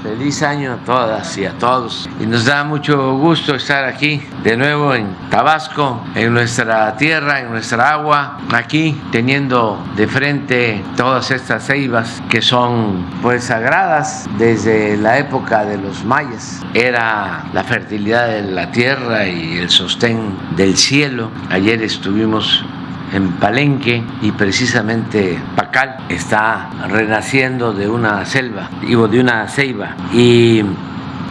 Feliz año a todas y a todos. Y nos da mucho gusto estar aquí de nuevo en Tabasco, en nuestra tierra, en nuestra agua, aquí teniendo de frente todas estas ceibas que son pues sagradas desde la época de los mayas. Era la fertilidad de la tierra y el sostén del cielo. Ayer estuvimos en Palenque y precisamente Pacal está renaciendo de una selva, digo, de una ceiba, y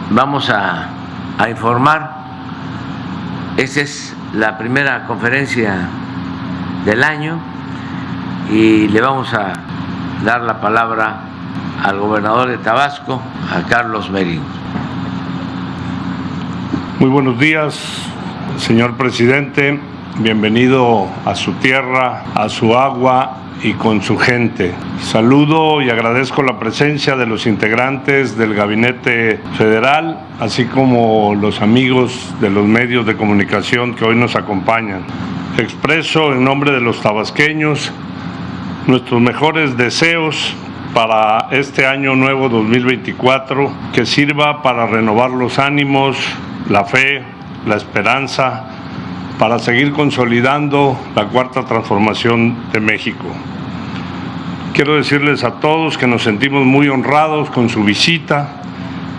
vamos a informar. Esta es la primera conferencia del año y le vamos a dar la palabra al gobernador de Tabasco, a Carlos Marín. Muy buenos días, señor presidente. Bienvenido a su tierra, a su agua y con su gente. Saludo y agradezco la presencia de los integrantes del Gabinete Federal, así como los amigos de los medios de comunicación que hoy nos acompañan. Expreso en nombre de los tabasqueños nuestros mejores deseos para este año nuevo 2024, que sirva para renovar los ánimos, la fe, la esperanza, para seguir consolidando la cuarta transformación de México. Quiero decirles a todos que nos sentimos muy honrados con su visita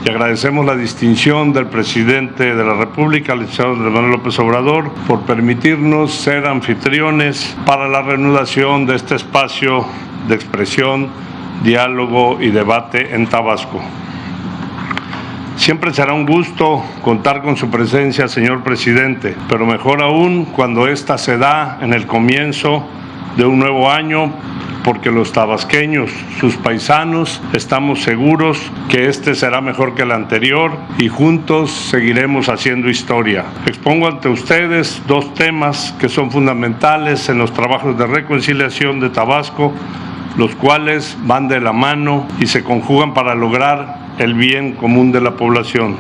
y agradecemos la distinción del presidente de la República, el licenciado Andrés Manuel López Obrador, por permitirnos ser anfitriones para la reanudación de este espacio de expresión, diálogo y debate en Tabasco. Siempre será un gusto contar con su presencia, señor presidente, pero mejor aún cuando ésta se da en el comienzo de un nuevo año, porque los tabasqueños, sus paisanos, estamos seguros que este será mejor que el anterior y juntos seguiremos haciendo historia. Expongo ante ustedes dos temas que son fundamentales en los trabajos de reconciliación de Tabasco, los cuales van de la mano y se conjugan para lograr el bien común de la población.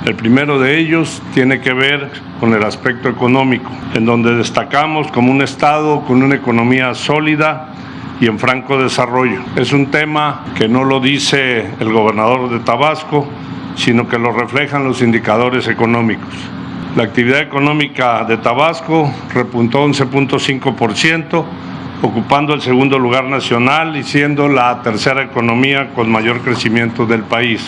El primero de ellos tiene que ver con el aspecto económico, en donde destacamos como un estado con una economía sólida y en franco desarrollo. Es un tema que no lo dice el gobernador de Tabasco, sino que lo reflejan los indicadores económicos. La actividad económica de Tabasco repuntó 11.5%, ocupando el segundo lugar nacional y siendo la tercera economía con mayor crecimiento del país.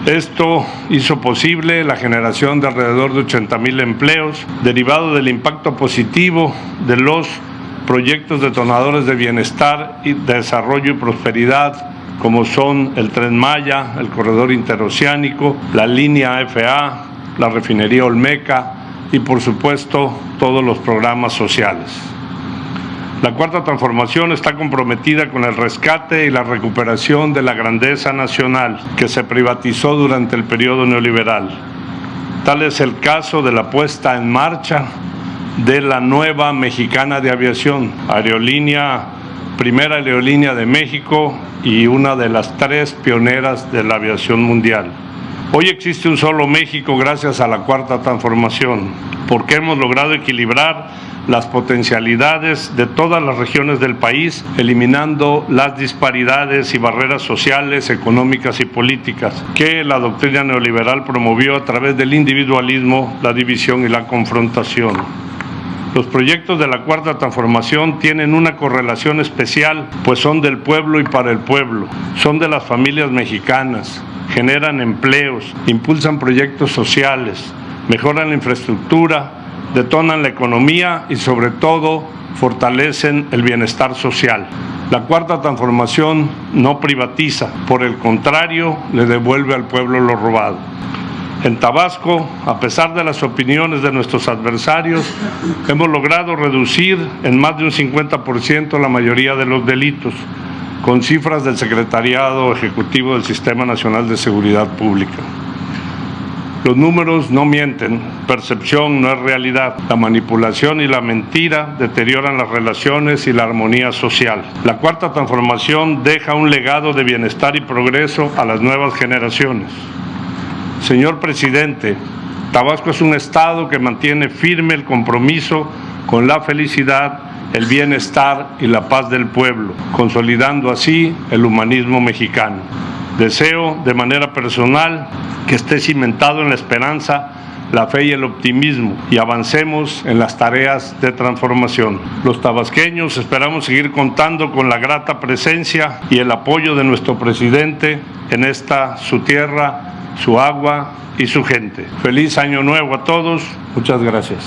Esto hizo posible la generación de alrededor de 80,000 empleos, derivado del impacto positivo de los proyectos detonadores de bienestar y desarrollo y prosperidad, como son el Tren Maya, el Corredor Interoceánico, la línea FA, la refinería Olmeca y, por supuesto, todos los programas sociales. La cuarta transformación está comprometida con el rescate y la recuperación de la grandeza nacional que se privatizó durante el periodo neoliberal. Tal es el caso de la puesta en marcha de la nueva Mexicana de Aviación, primera aerolínea de México y una de las 3 pioneras de la aviación mundial. Hoy existe un solo México gracias a la cuarta transformación, porque hemos logrado equilibrar las potencialidades de todas las regiones del país, eliminando las disparidades y barreras sociales, económicas y políticas que la doctrina neoliberal promovió a través del individualismo, la división y la confrontación. Los proyectos de la cuarta transformación tienen una correlación especial, pues son del pueblo y para el pueblo, son de las familias mexicanas, generan empleos, impulsan proyectos sociales, mejoran la infraestructura, detonan la economía y sobre todo fortalecen el bienestar social. La cuarta transformación no privatiza, por el contrario, le devuelve al pueblo lo robado. En Tabasco, a pesar de las opiniones de nuestros adversarios, hemos logrado reducir en más de un 50% la mayoría de los delitos, con cifras del Secretariado Ejecutivo del Sistema Nacional de Seguridad Pública. Los números no mienten, percepción no es realidad. La manipulación y la mentira deterioran las relaciones y la armonía social. La cuarta transformación deja un legado de bienestar y progreso a las nuevas generaciones. Señor presidente, Tabasco es un estado que mantiene firme el compromiso con la felicidad, el bienestar y la paz del pueblo, consolidando así el humanismo mexicano. Deseo de manera personal que esté cimentado en la esperanza, la fe y el optimismo y avancemos en las tareas de transformación. Los tabasqueños esperamos seguir contando con la grata presencia y el apoyo de nuestro presidente en esta su tierra, su agua y su gente. Feliz Año Nuevo a todos. Muchas gracias.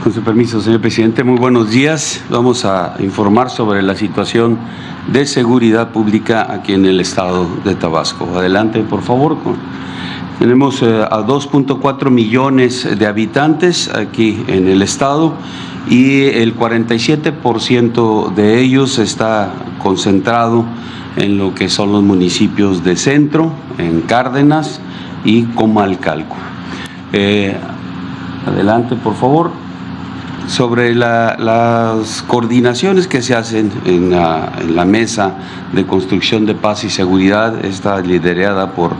Con su permiso, señor presidente, muy buenos días. Vamos a informar sobre la situación de seguridad pública aquí en el estado de Tabasco. Adelante, por favor. Tenemos a 2.4 millones de habitantes aquí en el estado y el 47% de ellos está concentrado en lo que son los municipios de Centro, en Cárdenas y Comalcalco. Adelante, por favor. Sobre las coordinaciones que se hacen en la Mesa de Construcción de Paz y Seguridad, está liderada por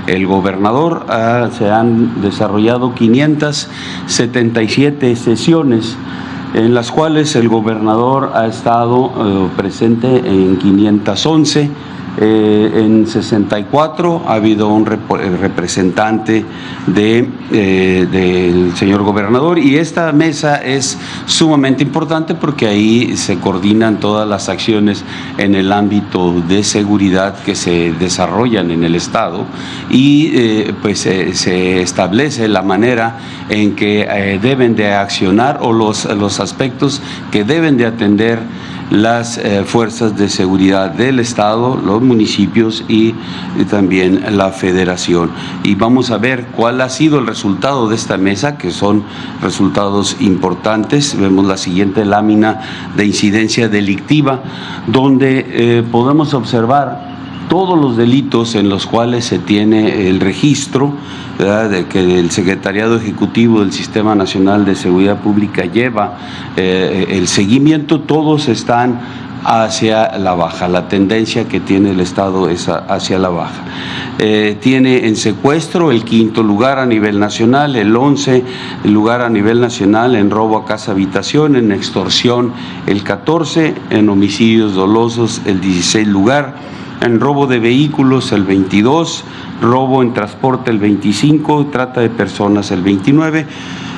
el gobernador. Se han desarrollado 577 sesiones en las cuales el gobernador ha estado presente en 511. En 64 ha habido un representante del señor gobernador, y esta mesa es sumamente importante porque ahí se coordinan todas las acciones en el ámbito de seguridad que se desarrollan en el estado y pues se establece la manera en que deben de accionar o los aspectos que deben de atender las fuerzas de seguridad del estado, los municipios y también la federación. Y vamos a ver cuál ha sido el resultado de esta mesa, que son resultados importantes. Vemos la siguiente lámina de incidencia delictiva, donde podemos observar todos los delitos en los cuales se tiene el registro, ¿verdad?, de que el Secretariado Ejecutivo del Sistema Nacional de Seguridad Pública lleva el seguimiento. Todos están hacia la baja. La tendencia que tiene el Estado es hacia la baja. Tiene en secuestro el 5º lugar a nivel nacional, el 11 lugar a nivel nacional en robo a casa habitación, en extorsión el 14, en homicidios dolosos el 16 lugar, en robo de vehículos el 22, robo en transporte el 25, trata de personas el 29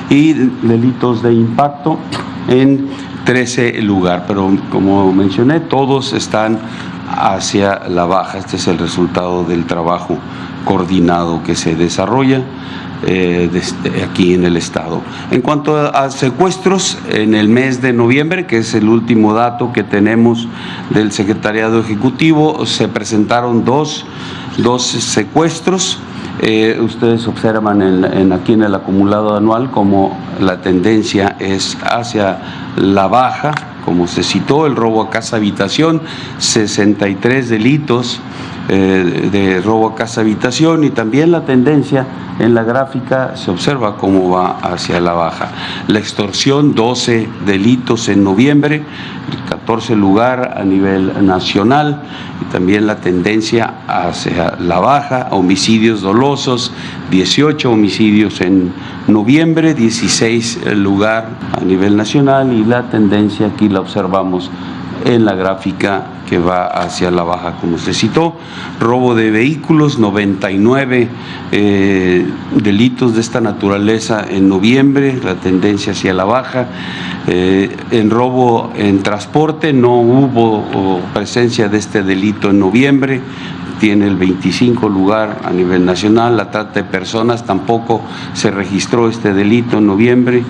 y delitos de impacto en 13 lugar. Pero como mencioné, todos están hacia la baja. Este es el resultado del trabajo coordinado que se desarrolla aquí en el estado. En cuanto a secuestros, en el mes de noviembre, que es el último dato que tenemos del Secretariado Ejecutivo, se presentaron dos secuestros. Ustedes observan aquí en el acumulado anual como la tendencia es hacia la baja. Como se citó, el robo a casa habitación, 63 delitos de robo a casa habitación, y también la tendencia en la gráfica se observa cómo va hacia la baja. La extorsión, 12 delitos en noviembre, el 14 lugar a nivel nacional, y también la tendencia hacia la baja. Homicidios dolosos, 18 homicidios en noviembre, 16 lugar a nivel nacional, y la tendencia aquí la observamos en la gráfica que va hacia la baja, como se citó. Robo de vehículos, 99 delitos de esta naturaleza en noviembre, la tendencia hacia la baja. En robo en transporte no hubo presencia de este delito en noviembre, tiene el 25 lugar a nivel nacional. La trata de personas, tampoco se registró este delito en noviembre.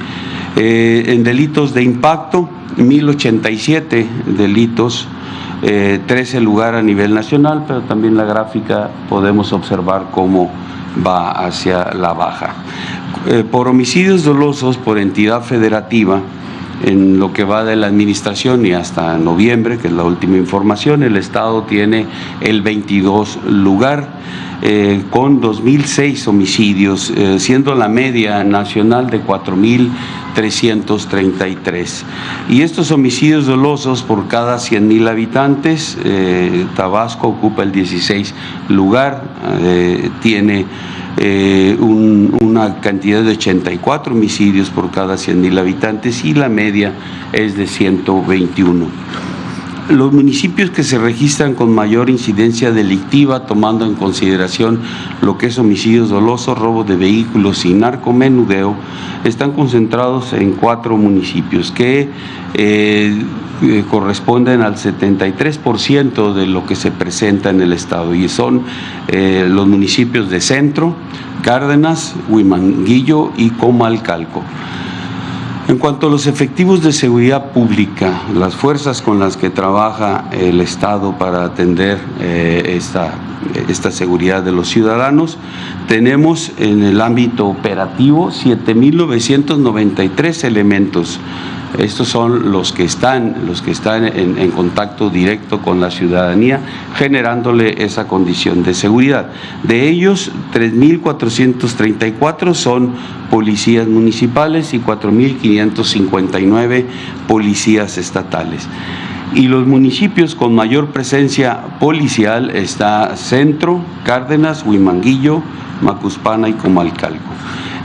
En delitos de impacto, 1087 delitos, 13 lugar a nivel nacional, pero también la gráfica podemos observar cómo va hacia la baja. Por homicidios dolosos por entidad federativa, en lo que va de la administración y hasta noviembre, que es la última información, el Estado tiene el 22 lugar, con 2.006 homicidios, siendo la media nacional de 4.333. Y estos homicidios dolosos por cada 100.000 habitantes, Tabasco ocupa el 16 lugar, tiene una cantidad de 84 homicidios por cada 100.000 habitantes y la media es de 121. Los municipios que se registran con mayor incidencia delictiva, tomando en consideración lo que es homicidios dolosos, robo de vehículos y narcomenudeo, están concentrados en 4 municipios que corresponden al 73% de lo que se presenta en el estado, y son los municipios de Centro, Cárdenas, Huimanguillo y Comalcalco. En cuanto a los efectivos de seguridad pública, las fuerzas con las que trabaja el Estado para atender esta seguridad de los ciudadanos, tenemos en el ámbito operativo 7,993 elementos. Estos son los que están en contacto directo con la ciudadanía, generándole esa condición de seguridad. De ellos, 3,434 son policías municipales y 4,559 policías estatales. Y los municipios con mayor presencia policial está Centro, Cárdenas, Huimanguillo, Macuspana y Comalcalco.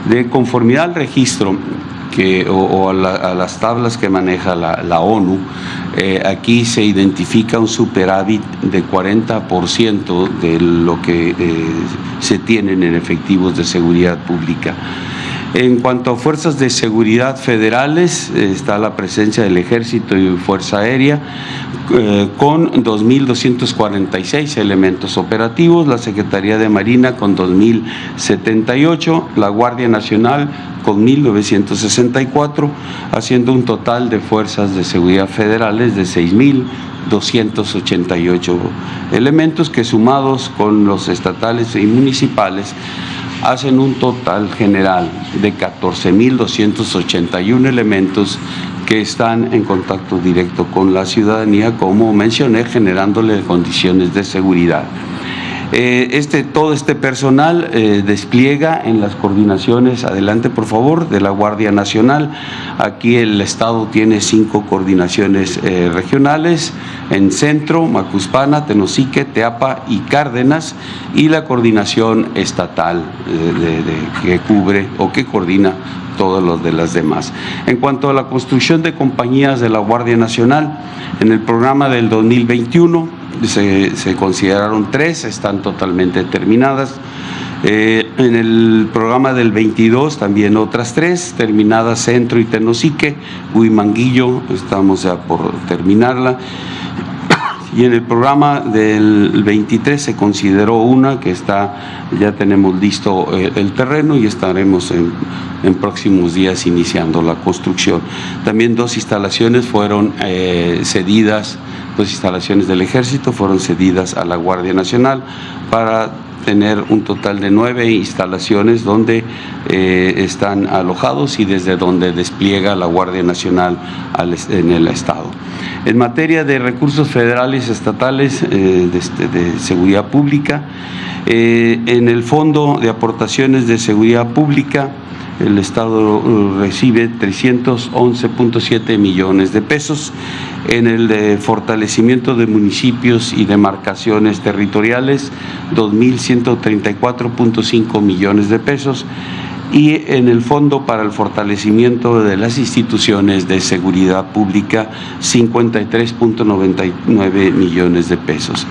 De conformidad al registro a las tablas que maneja la ONU, aquí se identifica un superávit de 40% de lo que se tienen en efectivos de seguridad pública. En cuanto a fuerzas de seguridad federales, está la presencia del Ejército y Fuerza Aérea con 2,246 elementos operativos, la Secretaría de Marina con 2,078, la Guardia Nacional con 1,964, haciendo un total de fuerzas de seguridad federales de 6,288 elementos que, sumados con los estatales y municipales, hacen un total general de 14,281 elementos que están en contacto directo con la ciudadanía, como mencioné, generándole condiciones de seguridad. Todo este personal despliega en las coordinaciones, adelante por favor, de la Guardia Nacional. Aquí el Estado tiene 5 coordinaciones regionales, en Centro, Macuspana, Tenosique, Teapa y Cárdenas, y la coordinación estatal que cubre o que coordina todos los de las demás. En cuanto a la construcción de compañías de la Guardia Nacional, en el programa del 2021 se consideraron 3, están totalmente terminadas. En el programa del 22 también otras 3, terminadas Centro y Tenosique. Huimanguillo estamos ya por terminarla. Y en el programa del 23 se consideró una que ya tenemos listo el terreno y estaremos en próximos días iniciando la construcción. También 2 instalaciones fueron cedidas, 2 instalaciones del Ejército fueron cedidas a la Guardia Nacional para tener un total de 9 instalaciones donde están alojados y desde donde despliega la Guardia Nacional en el Estado. En materia de recursos federales estatales de seguridad pública, en el Fondo de Aportaciones de Seguridad Pública, el Estado recibe 311.7 millones de pesos. En el de fortalecimiento de municipios y demarcaciones territoriales, 2,134.5 millones de pesos. Y en el Fondo para el Fortalecimiento de las Instituciones de Seguridad Pública, 53.99 millones de pesos.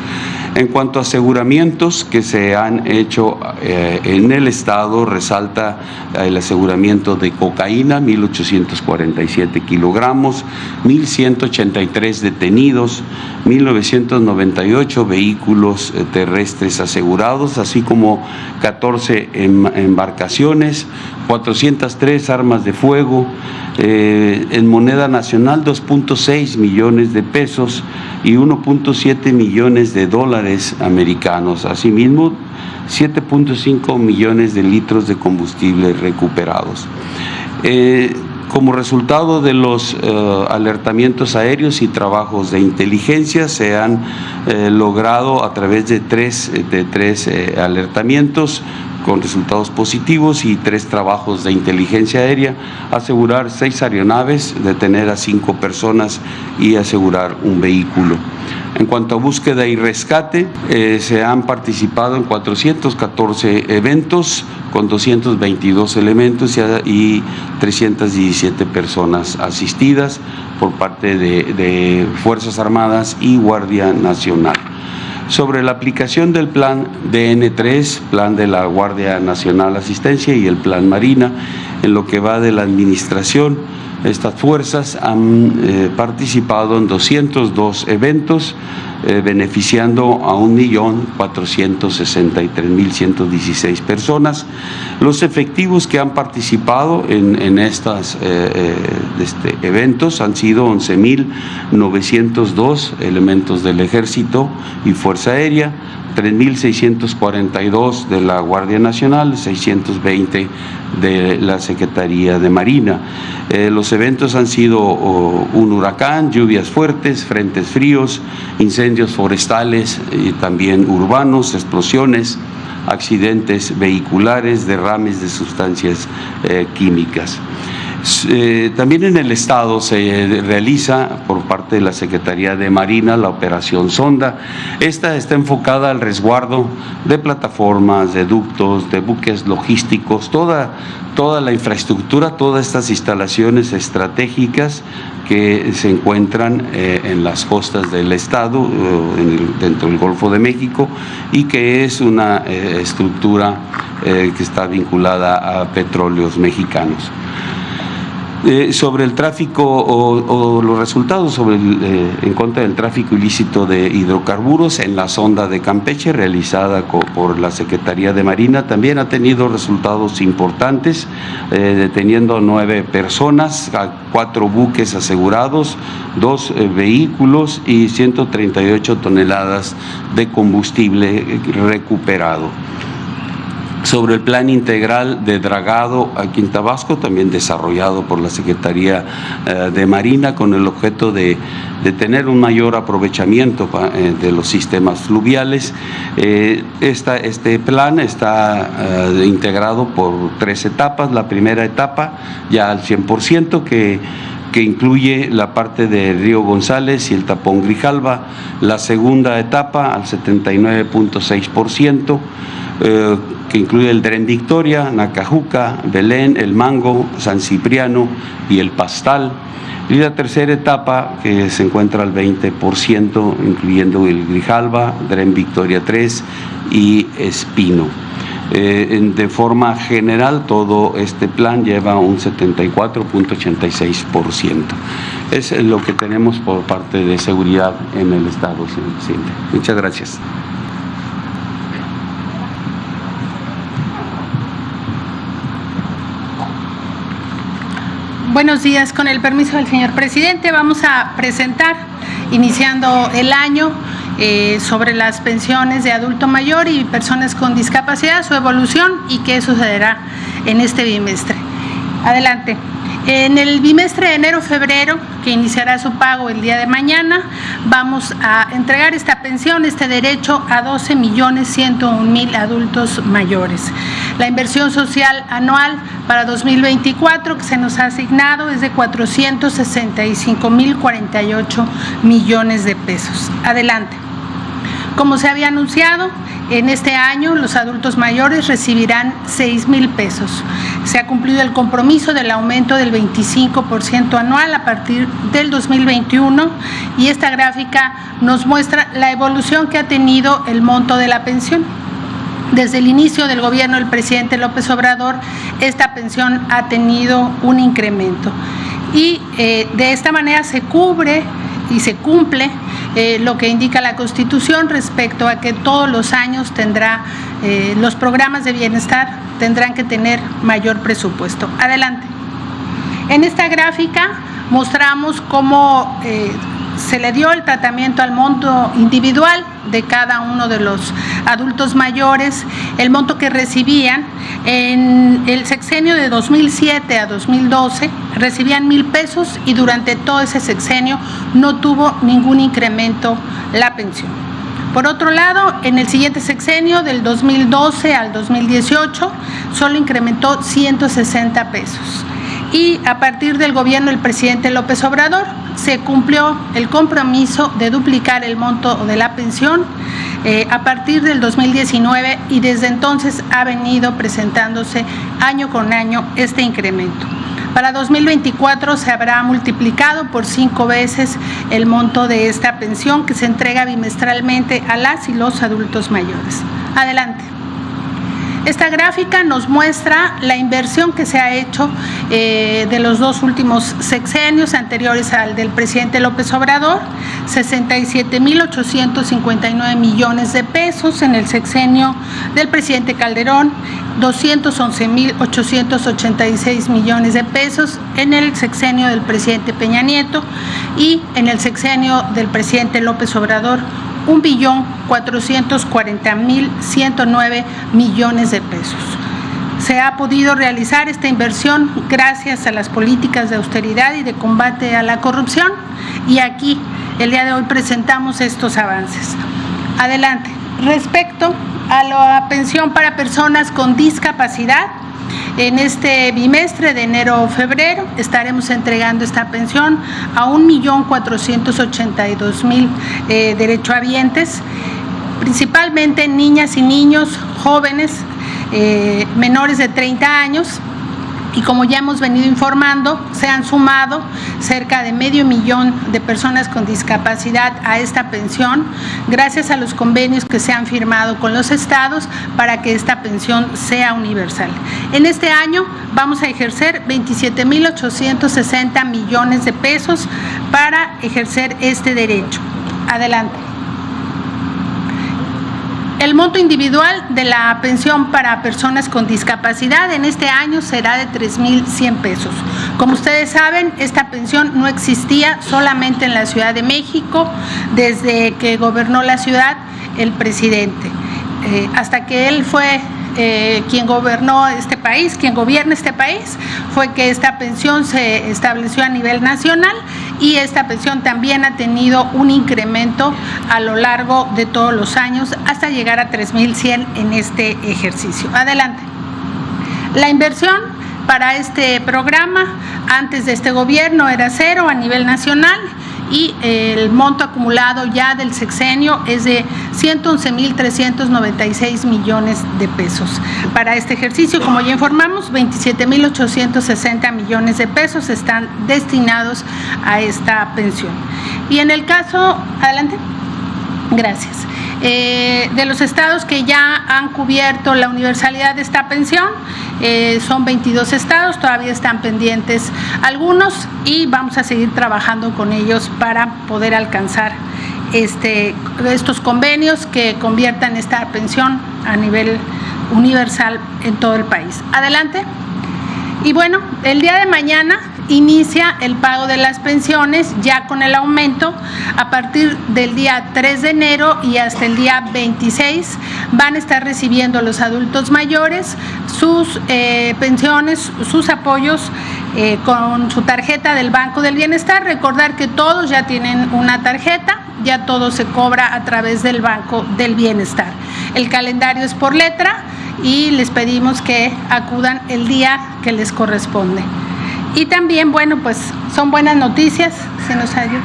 En cuanto a aseguramientos que se han hecho en el Estado, resalta el aseguramiento de cocaína, 1,847 kilogramos, 1,183 detenidos, 1,998 vehículos terrestres asegurados, así como 14 embarcaciones, 403 armas de fuego, en moneda nacional 2.6 millones de pesos y 1.7 millones de dólares americanos. Asimismo, 7.5 millones de litros de combustible recuperados. Como resultado de los alertamientos aéreos y trabajos de inteligencia, se han logrado a través de tres alertamientos con resultados positivos y 3 trabajos de inteligencia aérea, asegurar 6 aeronaves, detener a 5 personas y asegurar un vehículo. En cuanto a búsqueda y rescate, se han participado en 414 eventos con 222 elementos y 317 personas asistidas por parte de Fuerzas Armadas y Guardia Nacional. Sobre la aplicación del plan DN3, plan de la Guardia Nacional Asistencia, y el plan Marina, en lo que va de la administración, estas fuerzas han participado en 202 eventos, beneficiando a 1.463.116 personas. Los efectivos que han participado en estos eventos han sido 11.902 elementos del Ejército y Fuerza Aérea, 3.642 de la Guardia Nacional, 620 de la Secretaría de Marina. Los eventos han sido un huracán, lluvias fuertes, frentes fríos, incendios forestales y también urbanos, explosiones, accidentes vehiculares, derrames de sustancias químicas. También en el Estado se realiza por parte de la Secretaría de Marina la operación Sonda. Esta está enfocada al resguardo de plataformas, de ductos, de buques logísticos, toda la infraestructura, todas estas instalaciones estratégicas que se encuentran en las costas del Estado, dentro del Golfo de México, y que es una estructura que está vinculada a petróleos mexicanos. Sobre el tráfico o los resultados en contra del tráfico ilícito de hidrocarburos en la sonda de Campeche, realizada por la Secretaría de Marina, también ha tenido resultados importantes, deteniendo a 9 personas, a 4 buques asegurados, 2 vehículos y 138 toneladas de combustible recuperado. Sobre el plan integral de dragado aquí en Tabasco, también desarrollado por la Secretaría de Marina, con el objeto de tener un mayor aprovechamiento de los sistemas fluviales. Este plan está integrado por 3 etapas. La primera etapa ya al 100%, que incluye la parte de Río González y el tapón Grijalva. La segunda etapa al 79.6%, que incluye el Dren Victoria, Nacajuca, Belén, El Mango, San Cipriano y El Pastal. Y la tercera etapa, que se encuentra al 20%, incluyendo el Grijalva, Dren Victoria 3 y Espino. De forma general, todo este plan lleva un 74.86%. Es lo que tenemos por parte de seguridad en el Estado, señor presidente. Muchas gracias. Buenos días, con el permiso del señor presidente, vamos a presentar, iniciando el año, sobre las pensiones de adulto mayor y personas con discapacidad, su evolución y qué sucederá en este bimestre. Adelante. En el bimestre de enero-febrero, que iniciará su pago el día de mañana, vamos a entregar esta pensión, este derecho a 12.101.000 adultos mayores. La inversión social anual para 2024 que se nos ha asignado es de 465.048 millones de pesos. Adelante. Como se había anunciado, en este año los adultos mayores recibirán 6,000 pesos. Se ha cumplido el compromiso del aumento del 25% anual a partir del 2021 y esta gráfica nos muestra la evolución que ha tenido el monto de la pensión. Desde el inicio del gobierno del presidente López Obrador, esta pensión ha tenido un incremento y de esta manera se cubre y se cumple lo que indica la Constitución respecto a que todos los años tendrá los programas de bienestar tendrán que tener mayor presupuesto. Adelante. En esta gráfica mostramos cómo se le dio el tratamiento al monto individual de cada uno de los adultos mayores, el monto que recibían en el sexenio de 2007 a 2012, recibían 1,000 pesos y durante todo ese sexenio no tuvo ningún incremento la pensión. Por otro lado, en el siguiente sexenio, del 2012 al 2018, solo incrementó 160 pesos. Y a partir del gobierno del presidente López Obrador, se cumplió el compromiso de duplicar el monto de la pensión a partir del 2019 y desde entonces ha venido presentándose año con año este incremento. Para 2024 se habrá multiplicado por 5 veces el monto de esta pensión que se entrega bimestralmente a las y los adultos mayores. Adelante. Esta gráfica nos muestra la inversión que se ha hecho de los 2 últimos sexenios anteriores al del presidente López Obrador, 67,859 millones de pesos en el sexenio del presidente Calderón, 211,886 millones de pesos en el sexenio del presidente Peña Nieto y en el sexenio del presidente López Obrador, 1,440,109 millones de pesos. Se ha podido realizar esta inversión gracias a las políticas de austeridad y de combate a la corrupción y aquí el día de hoy presentamos estos avances. Adelante. Respecto a la pensión para personas con discapacidad, en este bimestre de enero-febrero estaremos entregando esta pensión a 1,482,000 derechohabientes, principalmente niñas y niños jóvenes menores de 30 años. Y como ya hemos venido informando, se han sumado cerca de 500,000 de personas con discapacidad a esta pensión, gracias a los convenios que se han firmado con los estados para que esta pensión sea universal. En este año vamos a ejercer 27,860 millones de pesos para ejercer este derecho. Adelante. El monto individual de la pensión para personas con discapacidad en este año será de 3,100 pesos. Como ustedes saben, esta pensión no existía solamente en la Ciudad de México desde que gobernó la ciudad el presidente. Hasta que él fue quien gobernó este país, quien gobierna este país, fue que esta pensión se estableció a nivel nacional y esta pensión también ha tenido un incremento a lo largo de todos los años hasta llegar a 3,100 en este ejercicio. Adelante. La inversión para este programa antes de este gobierno era 0 a nivel nacional y el monto acumulado ya del sexenio es de 111,396 millones de pesos. Para este ejercicio, como ya informamos, 27,860 millones de pesos están destinados a esta pensión. Y en el caso, adelante. Gracias. De los estados que ya han cubierto la universalidad de esta pensión, son 22 estados, todavía están pendientes algunos y vamos a seguir trabajando con ellos para poder alcanzar estos convenios que conviertan esta pensión a nivel universal en todo el país. Adelante. Y bueno, el día de mañana inicia el pago de las pensiones ya con el aumento. A partir del día 3 de enero y hasta el día 26 van a estar recibiendo los adultos mayores sus pensiones, sus apoyos con su tarjeta del Banco del Bienestar. Recordar que todos ya tienen una tarjeta, ya todo se cobra a través del Banco del Bienestar. El calendario es por letra y les pedimos que acudan el día que les corresponde. Y también, bueno, pues son buenas noticias, se nos ayuda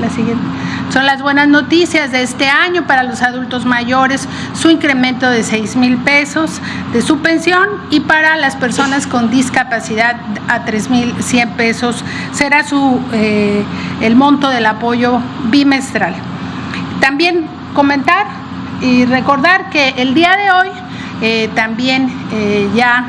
la siguiente. Son las buenas noticias de este año para los adultos mayores, su incremento de 6,000 pesos de su pensión y para las personas con discapacidad a 3,100 pesos será el monto del apoyo bimestral. También comentar y recordar que el día de hoy también ya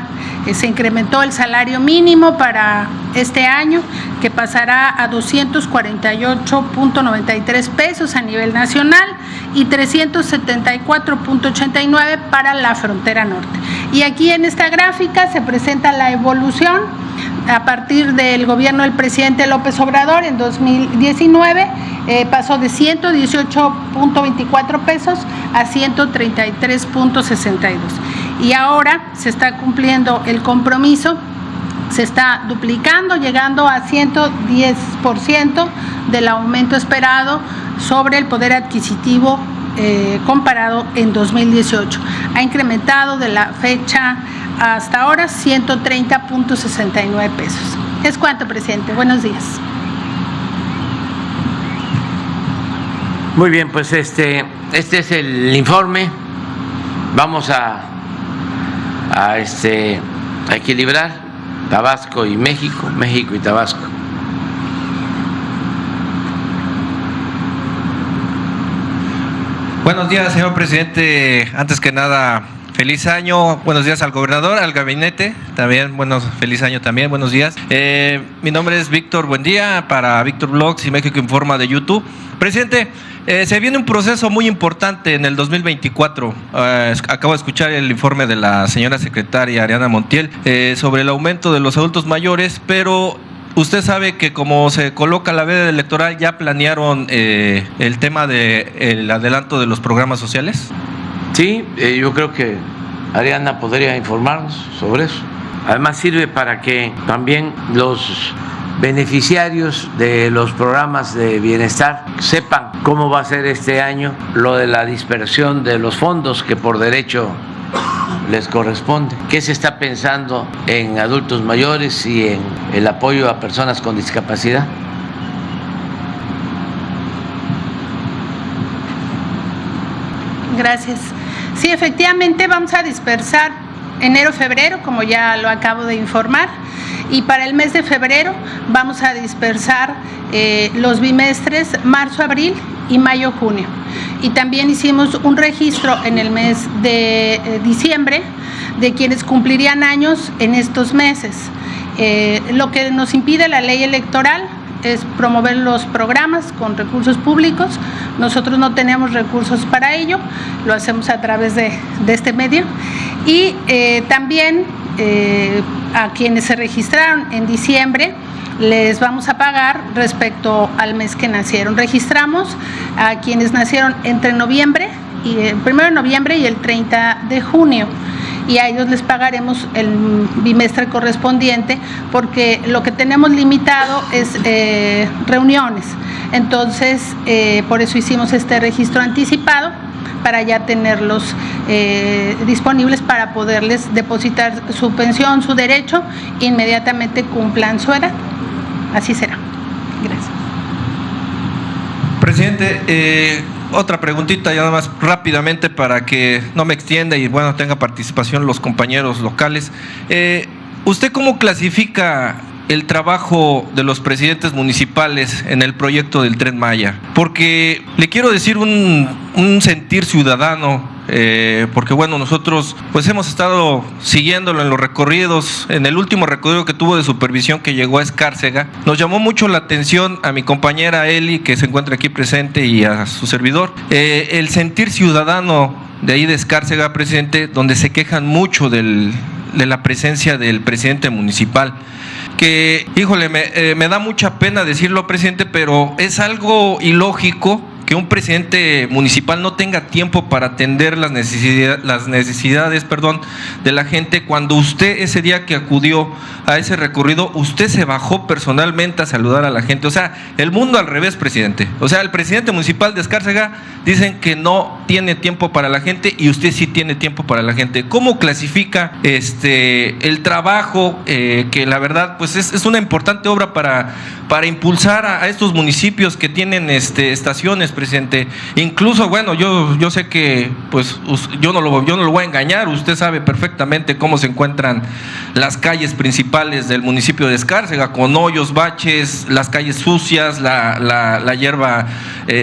se incrementó el salario mínimo para este año, que pasará a 248.93 pesos a nivel nacional y 374.89 para la frontera norte. Y aquí en esta gráfica se presenta la evolución a partir del gobierno del presidente López Obrador en 2019, pasó de 118.24 pesos a 133.62. Y ahora se está cumpliendo el compromiso, se está duplicando, llegando a 110% del aumento esperado sobre el poder adquisitivo comparado en 2018. Ha incrementado de la fecha hasta ahora 130.69 pesos. Es cuanto, presidente. Buenos días. Muy bien, pues este es el informe. Vamos a equilibrar Tabasco y México, México y Tabasco. Buenos días, señor presidente. Antes que nada, feliz año. Buenos días al gobernador, al gabinete. También, feliz año también. Buenos días. Mi nombre es Víctor Buendía, para Víctor Blogs y México Informa de YouTube. Presidente, se viene un proceso muy importante en el 2024. Acabo de escuchar el informe de la señora secretaria Ariana Montiel sobre el aumento de los adultos mayores, pero usted sabe que como se coloca la veda electoral, ¿ya planearon el tema del adelanto de los programas sociales? Sí, yo creo que Ariana podría informarnos sobre eso. Además sirve para que también los beneficiarios de los programas de bienestar sepan cómo va a ser este año lo de la dispersión de los fondos que por derecho les corresponde. ¿Qué se está pensando en adultos mayores y en el apoyo a personas con discapacidad? Gracias. Sí, efectivamente vamos a dispersar enero-febrero, como ya lo acabo de informar, y para el mes de febrero vamos a dispersar los bimestres marzo-abril y mayo-junio. Y también hicimos un registro en el mes de diciembre de quienes cumplirían años en estos meses. Lo que nos impide la ley electoral es promover los programas con recursos públicos. Nosotros no tenemos recursos para ello, lo hacemos a través de este medio. Y también a quienes se registraron en diciembre les vamos a pagar respecto al mes que nacieron. Registramos a quienes nacieron entre noviembre, el 1 de noviembre y el 30 de junio. Y a ellos les pagaremos el bimestre correspondiente, porque lo que tenemos limitado es reuniones. Entonces, por eso hicimos este registro anticipado, para ya tenerlos disponibles para poderles depositar su pensión, su derecho, inmediatamente cumplan su edad. Así será. Gracias. Presidente, otra preguntita, ya nada más rápidamente para que no me extienda y tenga participación los compañeros locales. ¿Usted cómo clasifica el trabajo de los presidentes municipales en el proyecto del Tren Maya? Porque le quiero decir un sentir ciudadano, porque nosotros pues hemos estado siguiéndolo en los recorridos. En el último recorrido que tuvo de supervisión, que llegó a Escárcega, nos llamó mucho la atención a mi compañera Eli, que se encuentra aquí presente, y a su servidor, el sentir ciudadano de ahí de Escárcega, presidente, donde se quejan mucho de la presencia del presidente municipal. Que, híjole, me da mucha pena decirlo, presidente, pero es algo ilógico que un presidente municipal no tenga tiempo para atender las necesidades de la gente, cuando usted, ese día que acudió a ese recorrido, usted se bajó personalmente a saludar a la gente. O sea, el mundo al revés, presidente. O sea, el presidente municipal de Escárcega dicen que no tiene tiempo para la gente, y usted sí tiene tiempo para la gente. ¿Cómo clasifica el trabajo, que la verdad pues es una importante obra para impulsar a estos municipios que tienen estaciones, presidente? Incluso, yo sé que pues yo no lo voy a engañar, usted sabe perfectamente cómo se encuentran las calles principales del municipio de Escárcega, con hoyos, baches, las calles sucias, la hierba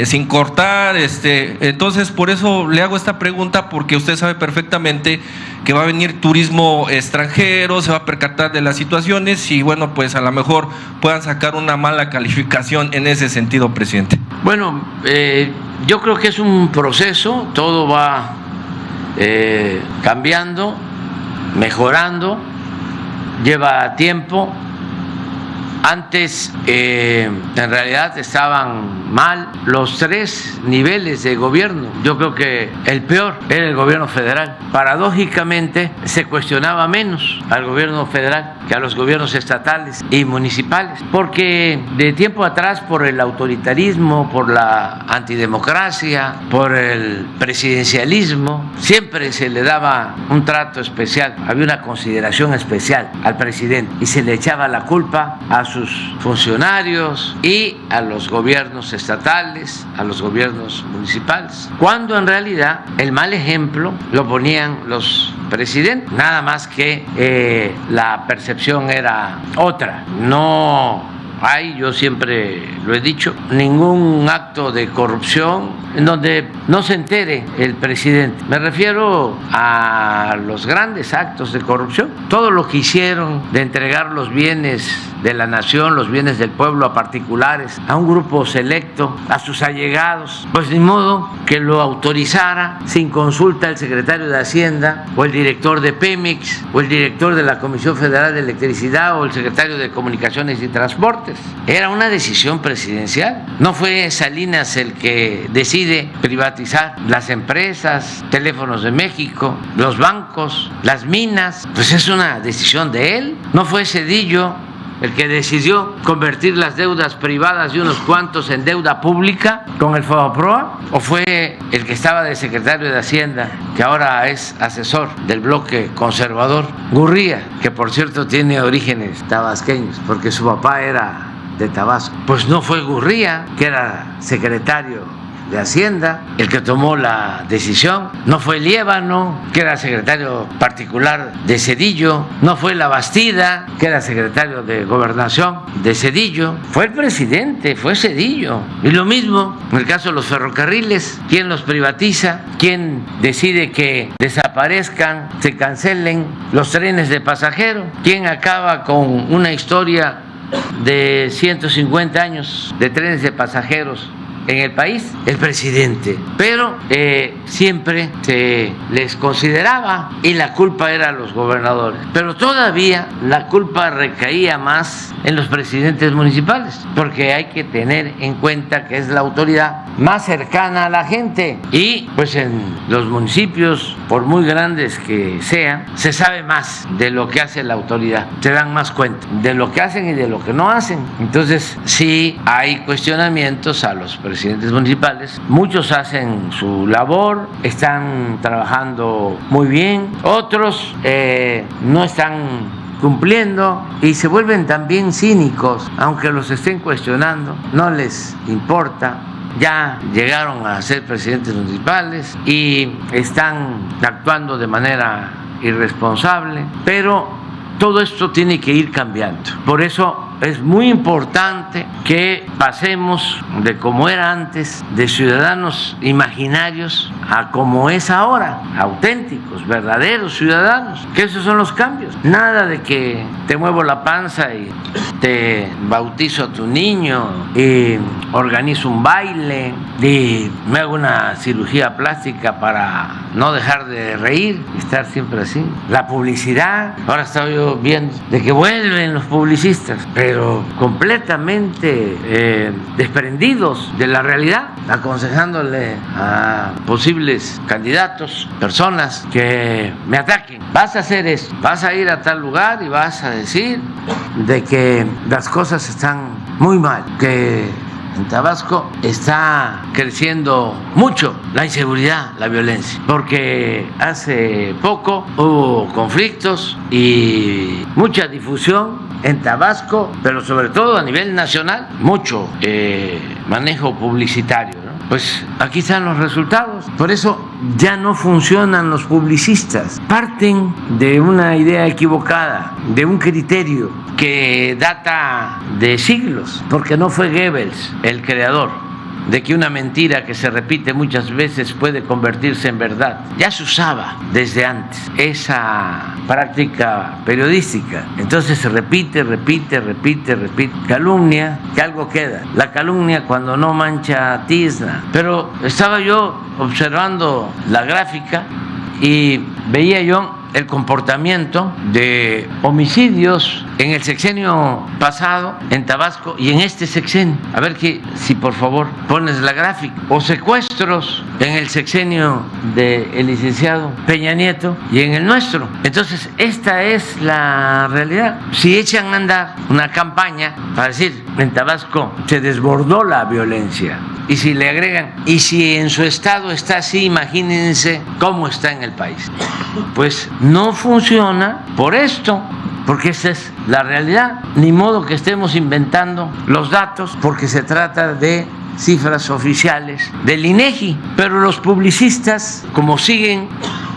sin cortar. Entonces, por eso le hago esta pregunta, porque usted sabe perfectamente que va a venir turismo extranjero, se va a percatar de las situaciones y pues a lo mejor puedan sacar una mala calificación en ese sentido, presidente. Yo creo que es un proceso, todo va cambiando, mejorando, lleva tiempo. Antes, en realidad, estaban mal los tres niveles de gobierno. Yo creo que el peor era el gobierno federal. Paradójicamente, se cuestionaba menos al gobierno federal que a los gobiernos estatales y municipales, porque de tiempo atrás, por el autoritarismo, por la antidemocracia, por el presidencialismo, siempre se le daba un trato especial, había una consideración especial al presidente, y se le echaba la culpa a sus funcionarios y a los gobiernos estatales, a los gobiernos municipales, cuando en realidad el mal ejemplo lo ponían los presidentes, nada más que la percepción era otra. No hay, yo siempre lo he dicho, ningún acto de corrupción en donde no se entere el presidente. Me refiero a los grandes actos de corrupción, todo lo que hicieron de entregar los bienes de la nación, los bienes del pueblo a particulares, a un grupo selecto, a sus allegados, pues ni modo que lo autorizara sin consulta el secretario de Hacienda o el director de Pemex o el director de la Comisión Federal de Electricidad o el secretario de Comunicaciones y Transportes. Era una decisión presidencial. No fue Salinas el que decide privatizar las empresas, Teléfonos de México, los bancos, las minas, pues es una decisión de él. No fue Zedillo el que decidió convertir las deudas privadas de unos cuantos en deuda pública con el FOBAPROA, o fue el que estaba de secretario de Hacienda, que ahora es asesor del bloque conservador, Gurría, que por cierto tiene orígenes tabasqueños, porque su papá era de Tabasco. Pues no fue Gurría, que era secretario de Hacienda, el que tomó la decisión. No fue Liévano, que era secretario particular de Zedillo. No fue La Bastida, que era secretario de Gobernación de Zedillo. Fue el presidente, fue Zedillo. Y lo mismo en el caso de los ferrocarriles. ¿Quién los privatiza? ¿Quién decide que desaparezcan, se cancelen los trenes de pasajeros? ¿Quién acaba con una historia de 150 años de trenes de pasajeros en el país? El presidente. Pero siempre se les consideraba y la culpa era a los gobernadores. Pero todavía la culpa recaía más en los presidentes municipales, porque hay que tener en cuenta que es la autoridad más cercana a la gente. Y pues en los municipios, por muy grandes que sean, se sabe más de lo que hace la autoridad. Se dan más cuenta de lo que hacen y de lo que no hacen. Entonces sí hay cuestionamientos a los presidentes municipales. Muchos hacen su labor, están trabajando muy bien, otros no están cumpliendo y se vuelven también cínicos, aunque los estén cuestionando, no les importa. Ya llegaron a ser presidentes municipales y están actuando de manera irresponsable, pero todo esto tiene que ir cambiando. Por eso es muy importante que pasemos de como era antes, de ciudadanos imaginarios, a como es ahora, auténticos, verdaderos ciudadanos, que esos son los cambios. Nada de que te muevo la panza y te bautizo a tu niño y organizo un baile y me hago una cirugía plástica para no dejar de reír y estar siempre así. La publicidad, ahora estaba yo viendo de que vuelven los publicistas, pero completamente desprendidos de la realidad, aconsejándole a posibles candidatos, personas que me ataquen. Vas a hacer esto, vas a ir a tal lugar y vas a decir de que las cosas están muy mal, que en Tabasco está creciendo mucho la inseguridad, la violencia, porque hace poco hubo conflictos y mucha difusión en Tabasco, pero sobre todo a nivel nacional, mucho manejo publicitario, ¿no? Pues aquí están los resultados. Por eso ya no funcionan los publicistas. Parten de una idea equivocada, de un criterio que data de siglos, porque no fue Goebbels el creador de que una mentira que se repite muchas veces puede convertirse en verdad. Ya se usaba desde antes esa práctica periodística. Entonces se repite. Calumnia, que algo queda. La calumnia cuando no mancha tizna. Pero estaba yo observando la gráfica y veía yo el comportamiento de homicidios en el sexenio pasado en Tabasco y en este sexenio. A ver si por favor pones la gráfica. O secuestros en el sexenio del licenciado Peña Nieto y en el nuestro. Entonces, esta es la realidad. Si echan a andar una campaña para decir, en Tabasco se desbordó la violencia, y si le agregan, y si en su estado está así, imagínense cómo está en el país. Pues no funciona por esto, porque esa es la realidad. Ni modo que estemos inventando los datos, porque se trata de cifras oficiales del INEGI, pero los publicistas, como siguen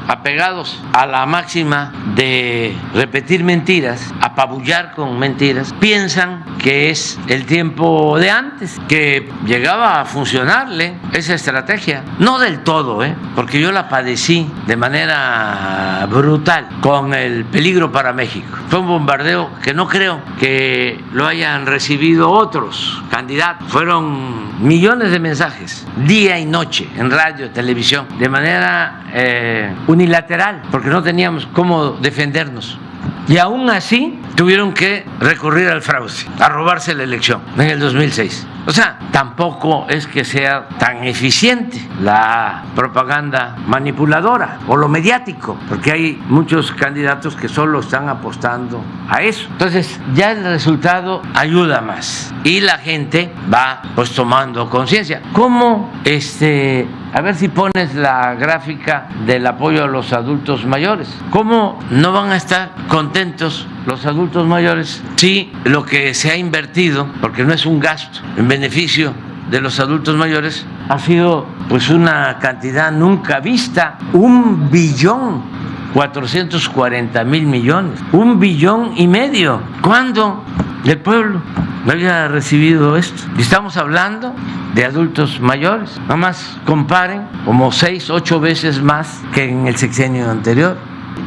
apegados a la máxima de repetir mentiras, apabullar con mentiras, piensan que es el tiempo de antes, que llegaba a funcionarle esa estrategia. No del todo, porque yo la padecí de manera brutal con el peligro para México. Fue un bombardeo que no creo que lo hayan recibido otros candidatos. Fueron millones de mensajes, día y noche, en radio, televisión, de manera unilateral, porque no teníamos cómo defendernos. Y aún así tuvieron que recurrir al fraude, a robarse la elección en el 2006. O sea, tampoco es que sea tan eficiente la propaganda manipuladora o lo mediático, porque hay muchos candidatos que solo están apostando a eso. Entonces, ya el resultado ayuda más y la gente va pues tomando conciencia. ¿Cómo a ver si pones la gráfica del apoyo a los adultos mayores? ¿Cómo no van a estar contentos los adultos mayores si lo que se ha invertido, porque no es un gasto en beneficio de los adultos mayores, ha sido pues una cantidad nunca vista, 1.440.000.000.000, 1,5 billones? ¿Cuándo el pueblo no había recibido esto? Y estamos hablando de adultos mayores. Nada más comparen, como 6, 8 veces más que en el sexenio anterior.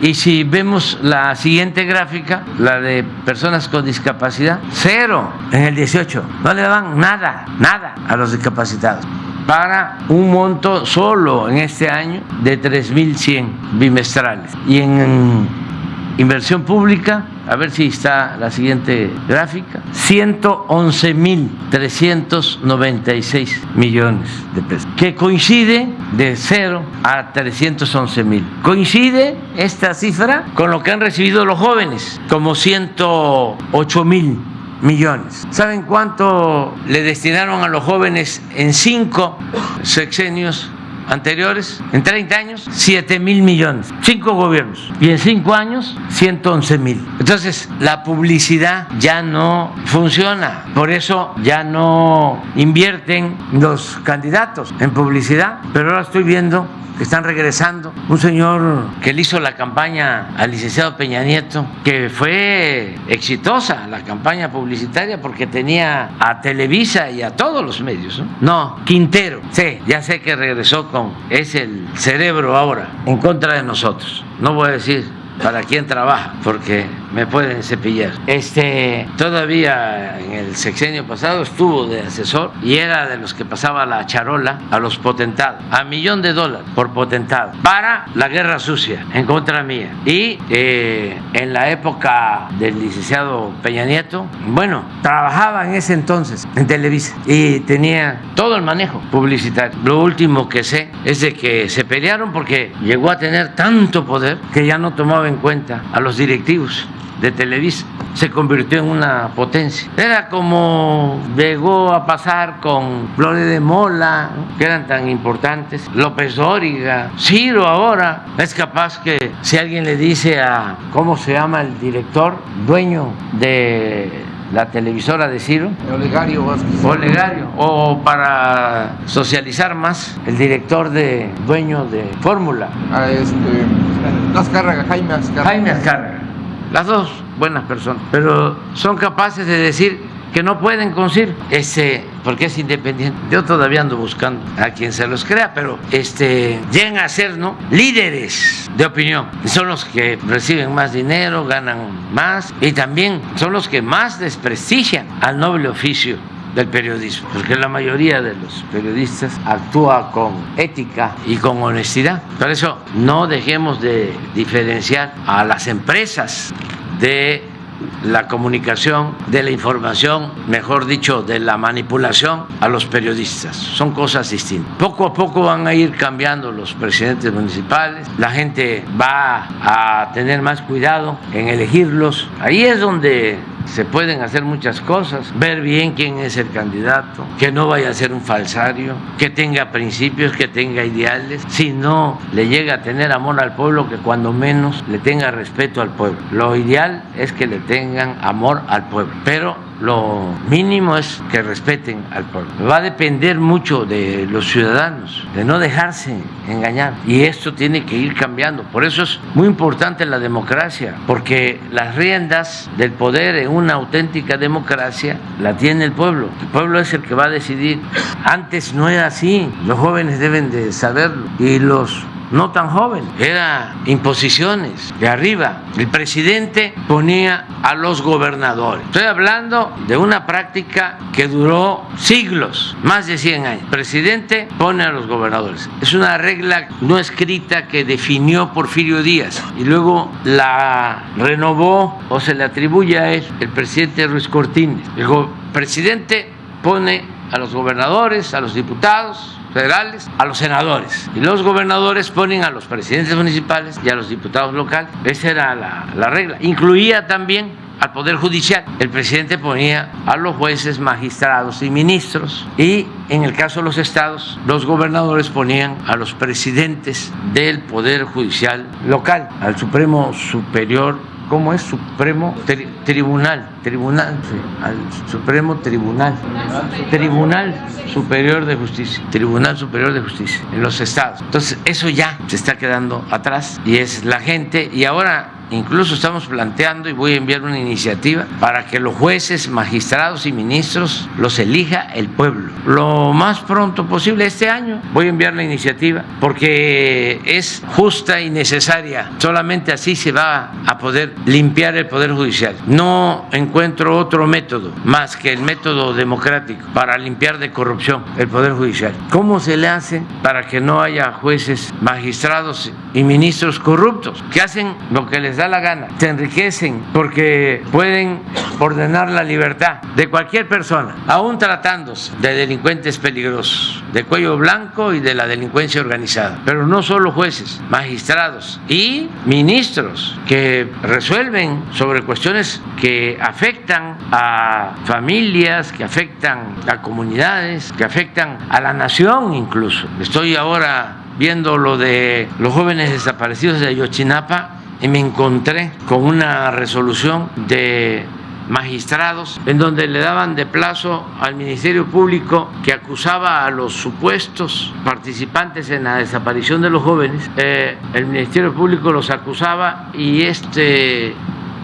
Y si vemos la siguiente gráfica, la de personas con discapacidad, 0 en el 18. No le daban nada a los discapacitados, para un monto solo en este año de 3.100 bimestrales. Y en inversión pública, a ver si está la siguiente gráfica, 111.396 millones de pesos, que coincide de 0 a 311.000. Coincide esta cifra con lo que han recibido los jóvenes, como 108.000 millones. ¿Saben cuánto le destinaron a los jóvenes en 5 sexenios anteriores? En 30 años, 7.000 millones, 5 gobiernos, y en 5 años, 111.000. Entonces, la publicidad ya no funciona, por eso ya no invierten los candidatos en publicidad, pero ahora estoy viendo que están regresando. Un señor que le hizo la campaña al licenciado Peña Nieto, que fue exitosa la campaña publicitaria porque tenía a Televisa y a todos los medios, No, Quintero, sí, ya sé que regresó es el cerebro ahora en contra de nosotros. No voy a decir para quién trabaja, porque me pueden cepillar. Todavía en el sexenio pasado estuvo de asesor y era de los que pasaba la charola a los potentados, a $1,000,000 por potentado, para la guerra sucia en contra mía. Y en la época del licenciado Peña Nieto, trabajaba en ese entonces en Televisa y tenía todo el manejo publicitario. Lo último que sé es de que se pelearon porque llegó a tener tanto poder que ya no tomaba en cuenta a los directivos de Televisa. Se convirtió en una potencia. Era como llegó a pasar con Gloria de Mola, que eran tan importantes, López Dóriga, Ciro ahora. Es capaz que si alguien le dice a, ¿cómo se llama el director, dueño de la televisora de Ciro? Olegario Vázquez. Olegario, o para socializar más, el director dueño de Fórmula. Azcárraga, Jaime Azcárraga. Jaime Azcárraga. Las dos buenas personas, pero son capaces de decir que no pueden con Ciro, porque es independiente. Yo todavía ando buscando a quien se los crea, pero llegan a ser líderes de opinión. Son los que reciben más dinero, ganan más, y también son los que más desprestigian al noble oficio del periodismo, porque la mayoría de los periodistas actúa con ética y con honestidad. Por eso no dejemos de diferenciar a las empresas de la comunicación, de la información, mejor dicho, de la manipulación, a los periodistas. Son cosas distintas. Poco a poco van a ir cambiando los presidentes municipales, la gente va a tener más cuidado en elegirlos. Ahí es donde se pueden hacer muchas cosas, ver bien quién es el candidato, que no vaya a ser un falsario, que tenga principios, que tenga ideales. Si no le llega a tener amor al pueblo, que cuando menos le tenga respeto al pueblo. Lo ideal es que le tengan amor al pueblo, pero lo mínimo es que respeten al pueblo. Va a depender mucho de los ciudadanos, de no dejarse engañar. Y esto tiene que ir cambiando. Por eso es muy importante la democracia, porque las riendas del poder en una auténtica democracia la tiene el pueblo. El pueblo es el que va a decidir. Antes no era así. Los jóvenes deben de saberlo. Y los no tan joven, era imposiciones de arriba. El presidente ponía a los gobernadores. Estoy hablando de una práctica que duró siglos, más de 100 años. El presidente pone a los gobernadores. Es una regla no escrita que definió Porfirio Díaz y luego la renovó o se le atribuye a él el presidente Ruiz Cortines. El presidente pone a los gobernadores, a los diputados federales, a los senadores, y los gobernadores ponen a los presidentes municipales y a los diputados locales. Esa era la regla. Incluía también al Poder Judicial. El presidente ponía a los jueces, magistrados y ministros, y en el caso de los estados, los gobernadores ponían a los presidentes del Poder Judicial local, al Supremo Superior. ¿Cómo es? Supremo Tribunal, sí, al Supremo Tribunal Superior de Justicia, Tribunal Superior de Justicia en los estados. Entonces eso ya se está quedando atrás y es la gente, y ahora incluso estamos planteando y voy a enviar una iniciativa para que los jueces, magistrados y ministros los elija el pueblo. Lo más pronto posible este año voy a enviar la iniciativa porque es justa y necesaria. Solamente así se va a poder limpiar el Poder Judicial. No encuentro otro método más que el método democrático para limpiar de corrupción el Poder Judicial. ¿Cómo se le hace para que no haya jueces, magistrados y ministros corruptos que hacen lo que les da la gana, se enriquecen porque pueden ordenar la libertad de cualquier persona, aún tratándose de delincuentes peligrosos, de cuello blanco y de la delincuencia organizada? Pero no solo jueces, magistrados y ministros que resuelven sobre cuestiones que afectan a familias, que afectan a comunidades, que afectan a la nación incluso. Estoy ahora viendo lo de los jóvenes desaparecidos de Ayotzinapa y me encontré con una resolución de magistrados en donde le daban de plazo al Ministerio Público que acusaba a los supuestos participantes en la desaparición de los jóvenes. El Ministerio Público los acusaba y este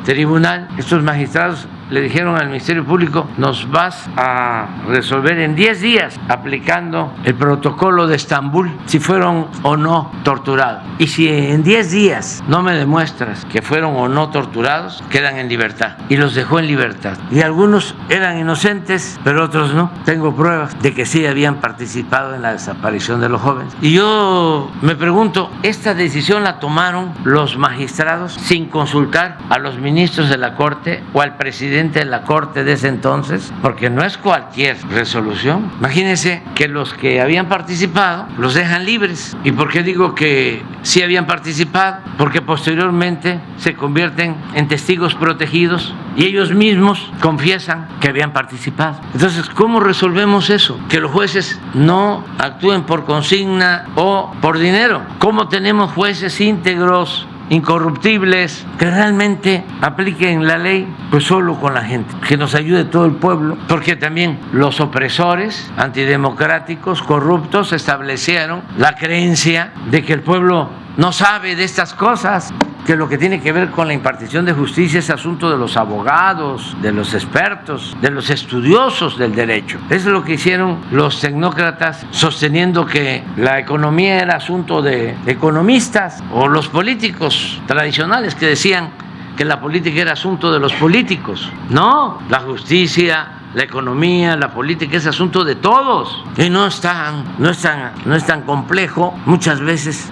tribunal, estos magistrados le dijeron al Ministerio Público: nos vas a resolver en 10 días aplicando el protocolo de Estambul si fueron o no torturados. Y si en 10 días no me demuestras que fueron o no torturados, quedan en libertad. Y los dejó en libertad. Y algunos eran inocentes, pero otros no. Tengo pruebas de que sí habían participado en la desaparición de los jóvenes. Y yo me pregunto, ¿esta decisión la tomaron los magistrados sin consultar a los ministros de la Corte o al presidente de la Corte de ese entonces? Porque no es cualquier resolución. Imagínense que los que habían participado los dejan libres. ¿Y por qué digo que sí habían participado? Porque posteriormente se convierten en testigos protegidos y ellos mismos confiesan que habían participado. Entonces, ¿cómo resolvemos eso? Que los jueces no actúen por consigna o por dinero. ¿Cómo tenemos jueces íntegros, incorruptibles, que realmente apliquen la ley? Pues solo con la gente, que nos ayude todo el pueblo, porque también los opresores antidemocráticos, corruptos, establecieron la creencia de que el pueblo no sabe de estas cosas, que lo que tiene que ver con la impartición de justicia es asunto de los abogados, de los expertos, de los estudiosos del derecho. Eso es lo que hicieron los tecnócratas, sosteniendo que la economía era asunto de economistas, o los políticos tradicionales que decían que la política era asunto de los políticos. No, la justicia, la economía, la política es asunto de todos y no es tan complejo. Muchas veces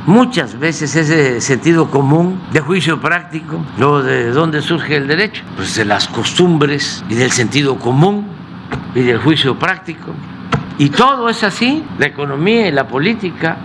ese sentido común de juicio práctico. Luego, ¿de dónde surge el derecho? Pues de las costumbres y del sentido común y del juicio práctico. Y todo es así, la economía y la política.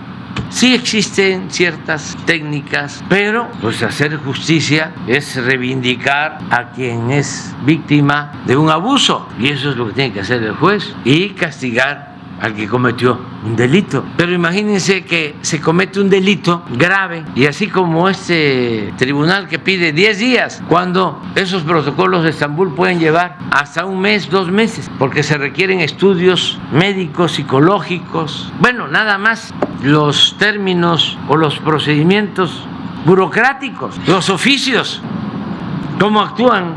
Sí existen ciertas técnicas, pero pues hacer justicia es reivindicar a quien es víctima de un abuso, y eso es lo que tiene que hacer el juez, y castigar al que cometió un delito. Pero imagínense que se comete un delito grave y así como este tribunal que pide 10 días, cuando esos protocolos de Estambul pueden llevar hasta un mes, 2 meses, porque se requieren estudios médicos, psicológicos, bueno, nada más los términos o los procedimientos burocráticos, los oficios, cómo actúan,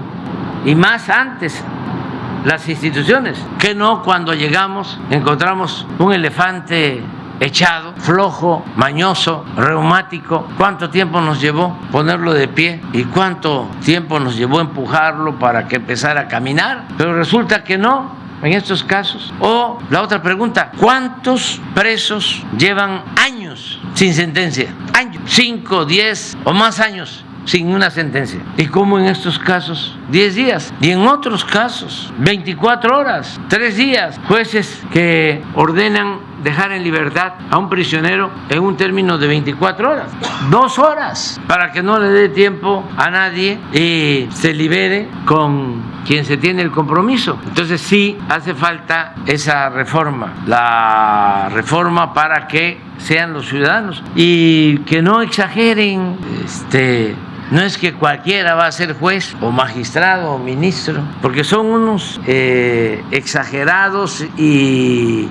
y más antes las instituciones, que no cuando llegamos encontramos un elefante echado, flojo, mañoso, reumático. ¿Cuánto tiempo nos llevó ponerlo de pie y cuánto tiempo nos llevó empujarlo para que empezara a caminar? Pero resulta que no en estos casos. O la otra pregunta, ¿cuántos presos llevan años sin sentencia? Años, 5, 10 o más años sin una sentencia. Y como en estos casos 10 días y en otros casos 24 horas, 3 días, jueces que ordenan dejar en libertad a un prisionero en un término de 24 horas, 2 horas, para que no le dé tiempo a nadie y se libere con quien se tiene el compromiso. Entonces sí hace falta esa reforma, la reforma para que sean los ciudadanos y que no exageren. No es que cualquiera va a ser juez o magistrado o ministro, porque son unos exagerados y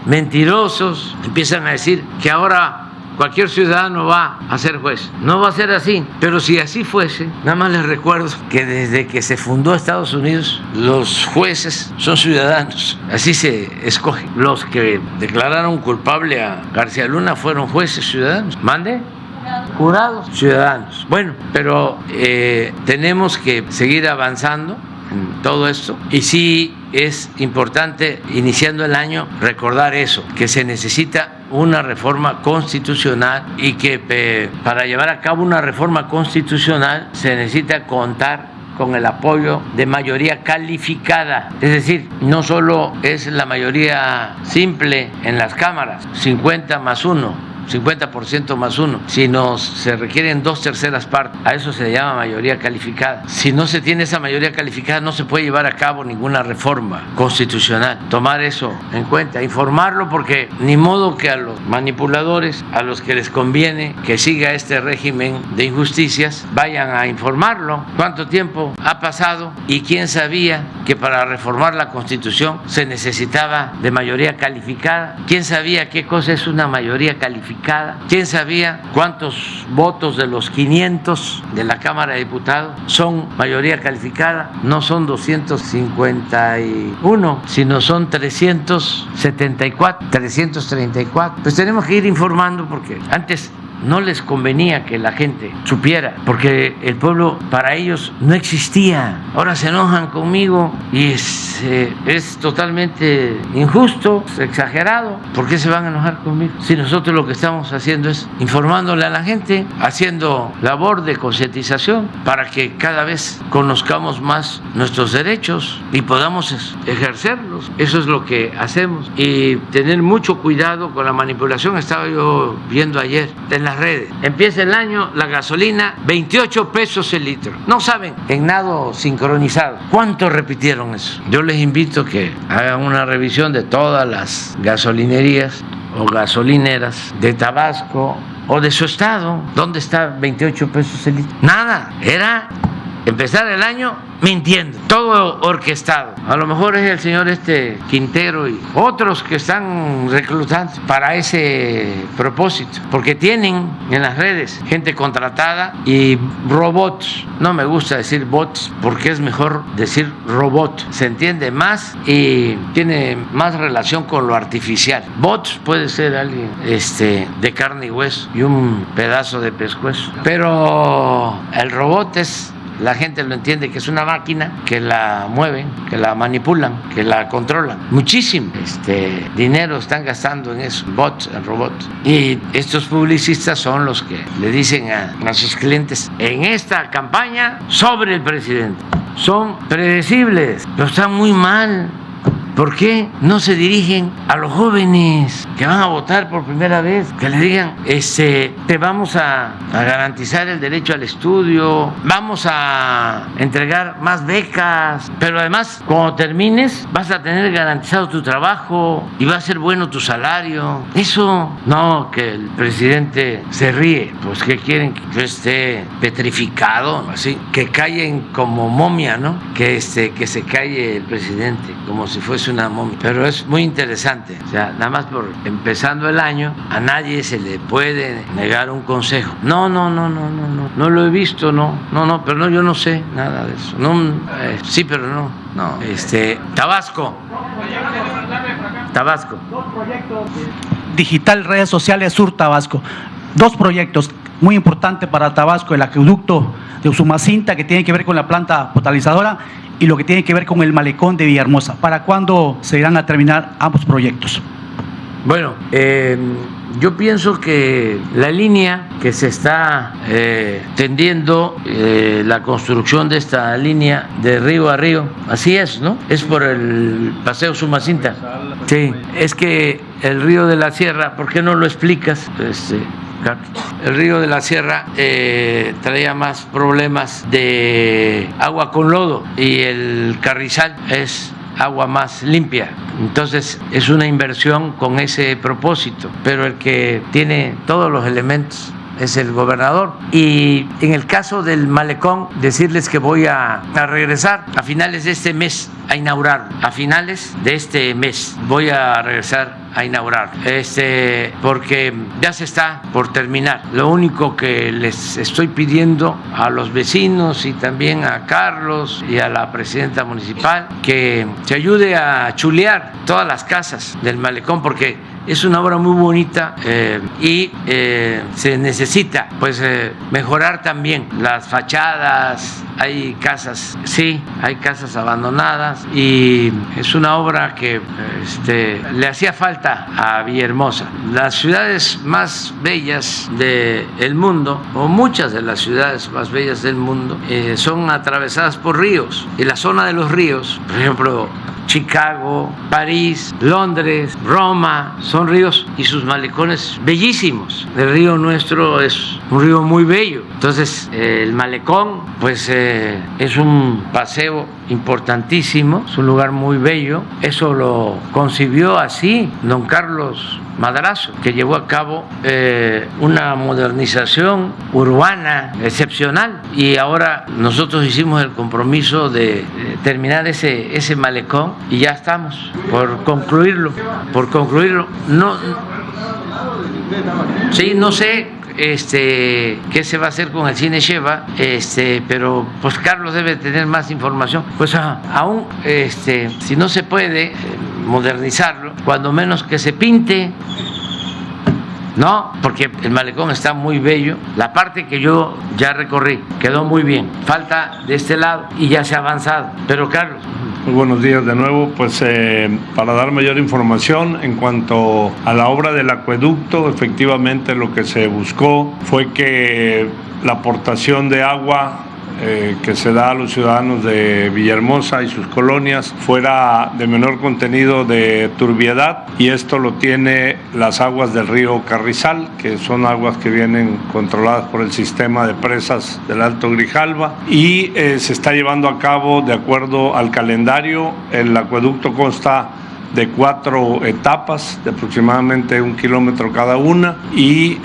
mentirosos. Empiezan a decir que ahora cualquier ciudadano va a ser juez. No va a ser así, pero si así fuese, nada más les recuerdo que desde que se fundó Estados Unidos, los jueces son ciudadanos. Así se escogen. Los que declararon culpable a García Luna fueron jueces ciudadanos. ¿Mande? Jurados ciudadanos. Bueno, pero tenemos que seguir avanzando en todo esto y sí es importante, iniciando el año, recordar eso, que se necesita una reforma constitucional y que para llevar a cabo una reforma constitucional se necesita contar con el apoyo de mayoría calificada, es decir, no solo es la mayoría simple en las cámaras, 50 más 1, 50% más 1, sino se requieren 2/3 partes. A eso se le llama mayoría calificada. Si no se tiene esa mayoría calificada, no se puede llevar a cabo ninguna reforma constitucional. Tomar eso en cuenta, informarlo, porque ni modo que a los manipuladores, a los que les conviene que siga este régimen de injusticias, vayan a informarlo. ¿Cuánto tiempo ha pasado? ¿Y quién sabía que para reformar la Constitución se necesitaba de mayoría calificada? ¿Quién sabía qué cosa es una mayoría calificada? ¿Quién sabía cuántos votos de los 500 de la Cámara de Diputados son mayoría calificada? No son 251, sino son 374, 334. Pues tenemos que ir informando porque antes no les convenía que la gente supiera, porque el pueblo para ellos no existía. Ahora se enojan conmigo y es totalmente injusto, exagerado. ¿Por qué se van a enojar conmigo? Si nosotros lo que estamos haciendo es informándole a la gente, haciendo labor de concientización para que cada vez conozcamos más nuestros derechos y podamos ejercerlos. Eso es lo que hacemos y tener mucho cuidado con la manipulación. Estaba yo viendo ayer en las redes. Empieza el año, la gasolina, 28 pesos el litro. No saben, en nado sincronizado, ¿cuánto repitieron eso? Yo les invito a que hagan una revisión de todas las gasolinerías o gasolineras de Tabasco o de su estado. ¿Dónde está 28 pesos el litro? Nada, era empezar el año mintiendo, todo orquestado. A lo mejor es el señor Quintero y otros que están reclutando para ese propósito, porque tienen en las redes gente contratada y robots. No me gusta decir bots porque es mejor decir robot, se entiende más y tiene más relación con lo artificial. Bots puede ser alguien de carne y hueso y un pedazo de pescuezo, pero el robot es, la gente lo entiende que es una máquina que la mueven, que la manipulan, que la controlan. Muchísimo dinero están gastando en eso, bots, el robot. Y estos publicistas son los que le dicen a sus clientes en esta campaña sobre el presidente. Son predecibles, pero están muy mal. ¿por qué no se dirigen a los jóvenes que van a votar por primera vez? Que le digan, te vamos a garantizar el derecho al estudio, vamos a entregar más becas, pero además cuando termines vas a tener garantizado tu trabajo y va a ser bueno tu salario. Eso no, que el presidente se ríe, pues que quieren que yo esté petrificado, así, que callen como momia, ¿no? Que se calle el presidente como si fuese una momia. Pero es muy interesante, o sea, nada más por empezando el año, a nadie se le puede negar un consejo. No lo he visto, no, pero no, yo no sé nada de eso. Sí, pero no. Tabasco. Digital Redes Sociales Sur Tabasco. 2 proyectos muy importantes para Tabasco: el acueducto de Usumacinta, que tiene que ver con la planta potabilizadora, y lo que tiene que ver con el malecón de Villahermosa. ¿Para cuándo se irán a terminar ambos proyectos? Bueno, yo pienso que la línea que se está tendiendo, la construcción de esta línea de río a río, así es, ¿no? Es por el Paseo Usumacinta. Sí, es que el río de la Sierra, ¿por qué no lo explicas? El río de la Sierra traía más problemas de agua con lodo y el Carrizal es agua más limpia. Entonces es una inversión con ese propósito, pero el que tiene todos los elementos es el gobernador. Y en el caso del malecón, decirles que voy a regresar a finales de este mes a inaugurar. A finales de este mes voy a regresar a inaugurar, porque ya se está por terminar. Lo único que les estoy pidiendo a los vecinos y también a Carlos y a la presidenta municipal, que se ayude a chulear todas las casas del malecón, porque es una obra muy bonita y se necesita mejorar también las fachadas. Hay casas, sí, hay casas abandonadas, y es una obra que le hacía falta a Villahermosa. Las ciudades más bellas del mundo, o muchas de las ciudades más bellas del mundo, son atravesadas por ríos, y la zona de los ríos, por ejemplo, Chicago, París, Londres, Roma, son ríos y sus malecones bellísimos. El río nuestro es un río muy bello. Entonces, el malecón, es un paseo importantísimo, es un lugar muy bello. Eso lo concibió así don Carlos Madrazo, que llevó a cabo una modernización urbana excepcional, y ahora nosotros hicimos el compromiso de terminar ese malecón, y ya estamos por concluirlo. No sé qué se va a hacer con el Cine Sheva, pero pues Carlos debe tener más información. Aún si no se puede modernizarlo, cuando menos que se pinte. No, porque el malecón está muy bello. La parte que yo ya recorrí quedó muy bien. Falta de este lado y ya se ha avanzado. Pero Carlos. Muy buenos días de nuevo. Para dar mayor información en cuanto a la obra del acueducto, efectivamente lo que se buscó fue que la aportación de agua que se da a los ciudadanos de Villahermosa y sus colonias fuera de menor contenido de turbiedad, y esto lo tiene las aguas del río Carrizal, que son aguas que vienen controladas por el sistema de presas del Alto Grijalva, y se está llevando a cabo de acuerdo al calendario. El acueducto consta de 4 etapas de aproximadamente 1 kilómetro cada una, y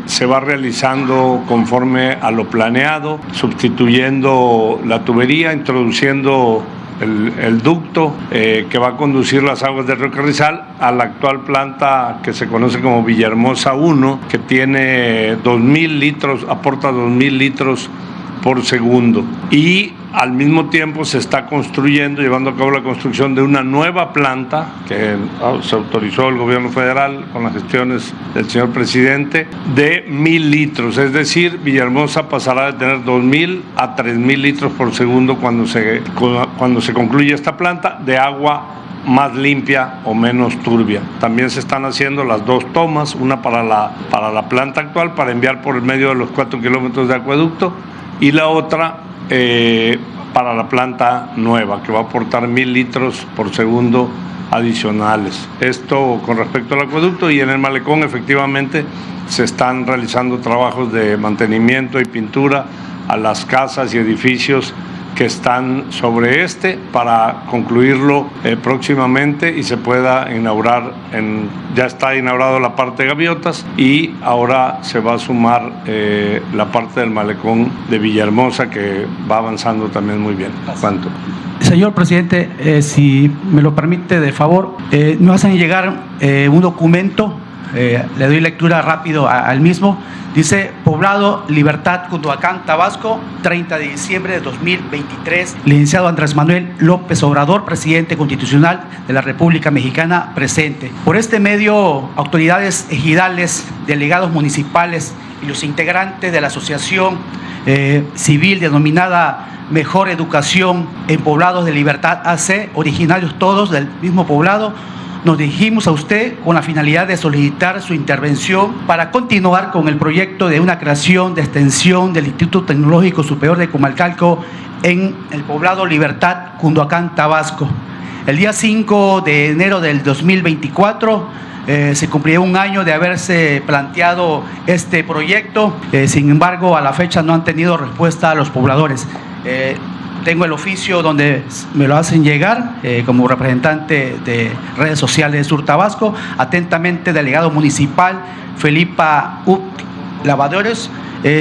se va realizando conforme a lo planeado, sustituyendo la tubería, introduciendo el ducto que va a conducir las aguas del río Carrizal a la actual planta que se conoce como Villahermosa 1, que tiene 2.000 litros, aporta 2.000 litros por segundo, y al mismo tiempo se está llevando a cabo la construcción de una nueva planta que se autorizó el gobierno federal con las gestiones del señor presidente, de 1.000 litros, es decir, Villahermosa pasará de tener 2.000 a 3.000 litros por segundo cuando se concluya esta planta de agua más limpia o menos turbia. También se están haciendo las 2 tomas, una para la planta actual, para enviar por el medio de los 4 kilómetros de acueducto, y la otra para la planta nueva, que va a aportar 1,000 litros por segundo adicionales. Esto con respecto al acueducto, y en el malecón efectivamente se están realizando trabajos de mantenimiento y pintura a las casas y edificios que están sobre para concluirlo próximamente y se pueda inaugurar. Ya está inaugurado la parte de gaviotas y ahora se va a sumar la parte del malecón de Villahermosa, que va avanzando también muy bien. ¿Cuánto? Señor presidente, si me lo permite, de favor, nos hacen llegar un documento, le doy lectura rápido al mismo. Dice: Poblado Libertad, Cunduacán, Tabasco, 30 de diciembre de 2023. Licenciado Andrés Manuel López Obrador, presidente constitucional de la República Mexicana, presente. Por este medio, autoridades ejidales, delegados municipales y los integrantes de la asociación civil denominada Mejor Educación en Poblados de Libertad AC, originarios todos del mismo poblado, nos dirigimos a usted con la finalidad de solicitar su intervención para continuar con el proyecto de una creación de extensión del Instituto Tecnológico Superior de Comalcalco en el poblado Libertad, Cunduacán, Tabasco. El día 5 de enero del 2024 se cumplió un año de haberse planteado este proyecto. Sin embargo, a la fecha no han tenido respuesta a los pobladores. Tengo el oficio donde me lo hacen llegar como representante de redes sociales de Sur Tabasco. Atentamente, delegado municipal Felipa Lavadores,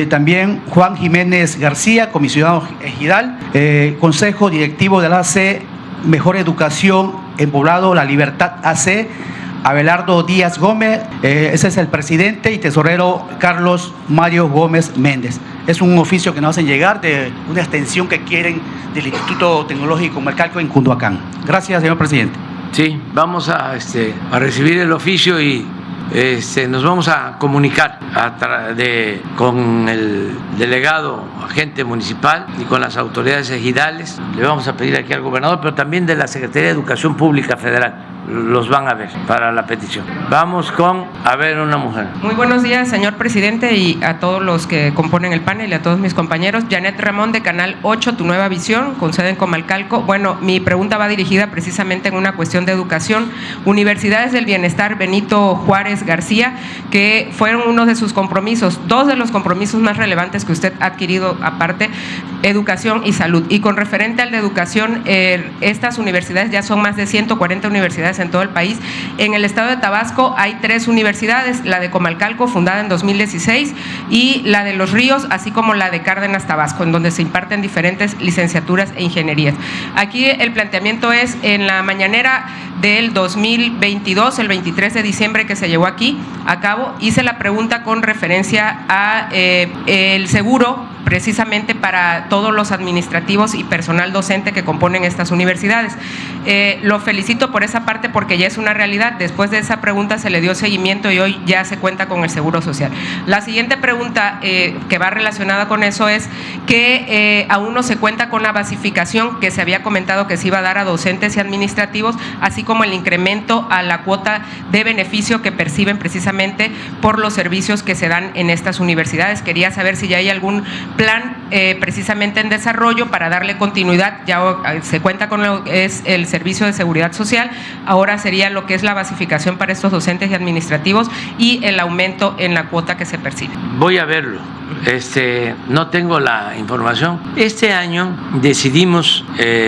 también Juan Jiménez García, comisionado ejidal, consejo directivo de la AC Mejor Educación en Poblado La Libertad AC, Abelardo Díaz Gómez, ese es el presidente, y tesorero Carlos Mario Gómez Méndez. Es un oficio que nos hacen llegar de una extensión que quieren del Instituto Tecnológico Comalcalco en Cunduacán. Gracias, señor presidente. Sí, vamos a recibir el oficio y nos vamos a comunicar con el delegado agente municipal y con las autoridades ejidales. Le vamos a pedir aquí al gobernador, pero también de la Secretaría de Educación Pública Federal. Los van a ver para la petición. Vamos con una mujer. Muy buenos días, señor presidente, y a todos los que componen el panel y a todos mis compañeros. Janet Ramón, de Canal 8, Tu Nueva Visión, con sede en Comalcalco. Bueno, mi pregunta va dirigida precisamente en una cuestión de educación. Universidades del Bienestar Benito Juárez García, que fueron uno de sus compromisos, dos de los compromisos más relevantes que usted ha adquirido, aparte, educación y salud. Y con referente al de educación, estas universidades ya son más de 140 universidades en todo el país. En el estado de Tabasco hay 3 universidades, la de Comalcalco, fundada en 2016, y la de Los Ríos, así como la de Cárdenas, Tabasco, en donde se imparten diferentes licenciaturas e ingenierías. Aquí el planteamiento es: en la mañanera del 2022, el 23 de diciembre que se llevó aquí a cabo, hice la pregunta con referencia a el seguro, precisamente para todos los administrativos y personal docente que componen estas universidades. Lo felicito por esa parte, porque ya es una realidad. Después de esa pregunta se le dio seguimiento y hoy ya se cuenta con el Seguro Social. La siguiente pregunta que va relacionada con eso es que aún no se cuenta con la basificación que se había comentado que se iba a dar a docentes y administrativos, así como el incremento a la cuota de beneficio que perciben precisamente por los servicios que se dan en estas universidades. Quería saber si ya hay algún plan precisamente en desarrollo para darle continuidad. Ya se cuenta con lo que es el Servicio de Seguridad Social, ahora sería lo que es la basificación para estos docentes y administrativos y el aumento en la cuota que se percibe. Voy a verlo. No tengo la información. Este año decidimos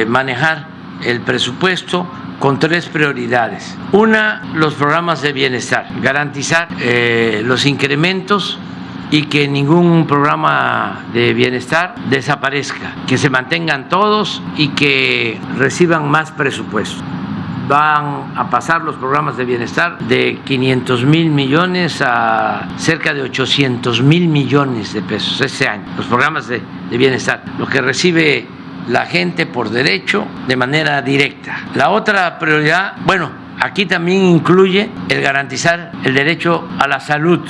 manejar el presupuesto con 3 prioridades. Una, los programas de bienestar, garantizar los incrementos y que ningún programa de bienestar desaparezca, que se mantengan todos y que reciban más presupuesto. Van a pasar los programas de bienestar de 500,000 millones a cerca de 800,000 millones de pesos este año, los programas de bienestar, lo que recibe la gente por derecho de manera directa. La otra prioridad, aquí también incluye el garantizar el derecho a la salud.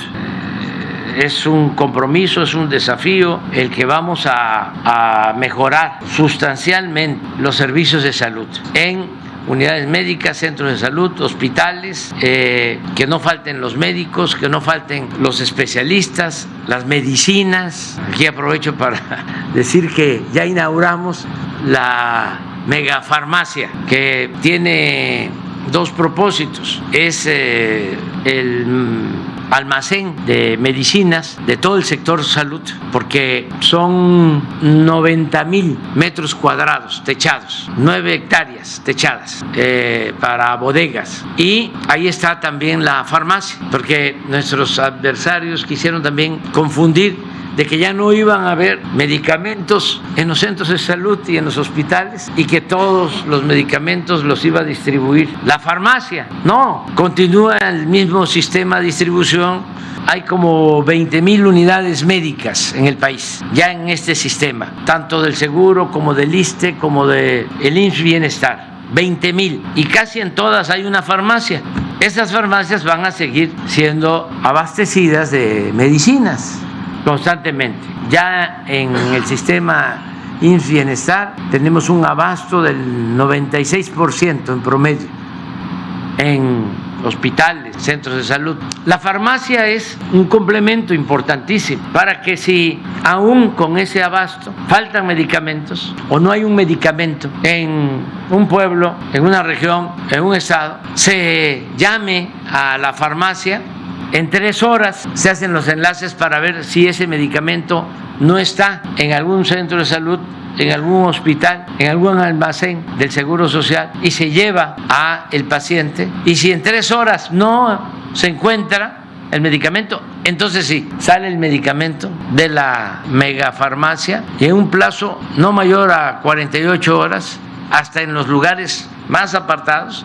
Es un compromiso, es un desafío el que vamos a mejorar sustancialmente los servicios de salud en unidades médicas, centros de salud, hospitales, que no falten los médicos, que no falten los especialistas, las medicinas. Aquí aprovecho para decir que ya inauguramos la megafarmacia, que tiene dos propósitos. Es el almacén de medicinas de todo el sector salud, porque son 90,000 metros cuadrados techados, 9 hectáreas techadas para bodegas. Y ahí está también la farmacia, porque nuestros adversarios quisieron también confundir de que ya no iban a haber medicamentos en los centros de salud y en los hospitales y que todos los medicamentos los iba a distribuir la farmacia. No, continúa el mismo sistema de distribución. Hay como 20,000 unidades médicas en el país, ya en este sistema, tanto del seguro como del ISSSTE, como del IMSS Bienestar. 20,000, y casi en todas hay una farmacia. Esas farmacias van a seguir siendo abastecidas de medicinas constantemente. Ya en el sistema IMSS Bienestar tenemos un abasto del 96% en promedio en hospitales, centros de salud. La farmacia es un complemento importantísimo para que si aún con ese abasto faltan medicamentos o no hay un medicamento en un pueblo, en una región, en un estado, se llame a la farmacia. En 3 horas se hacen los enlaces para ver si ese medicamento no está en algún centro de salud, en algún hospital, en algún almacén del Seguro Social, y se lleva a el paciente. Y si en 3 horas no se encuentra el medicamento, entonces sí, sale el medicamento de la megafarmacia y en un plazo no mayor a 48 horas, hasta en los lugares más apartados,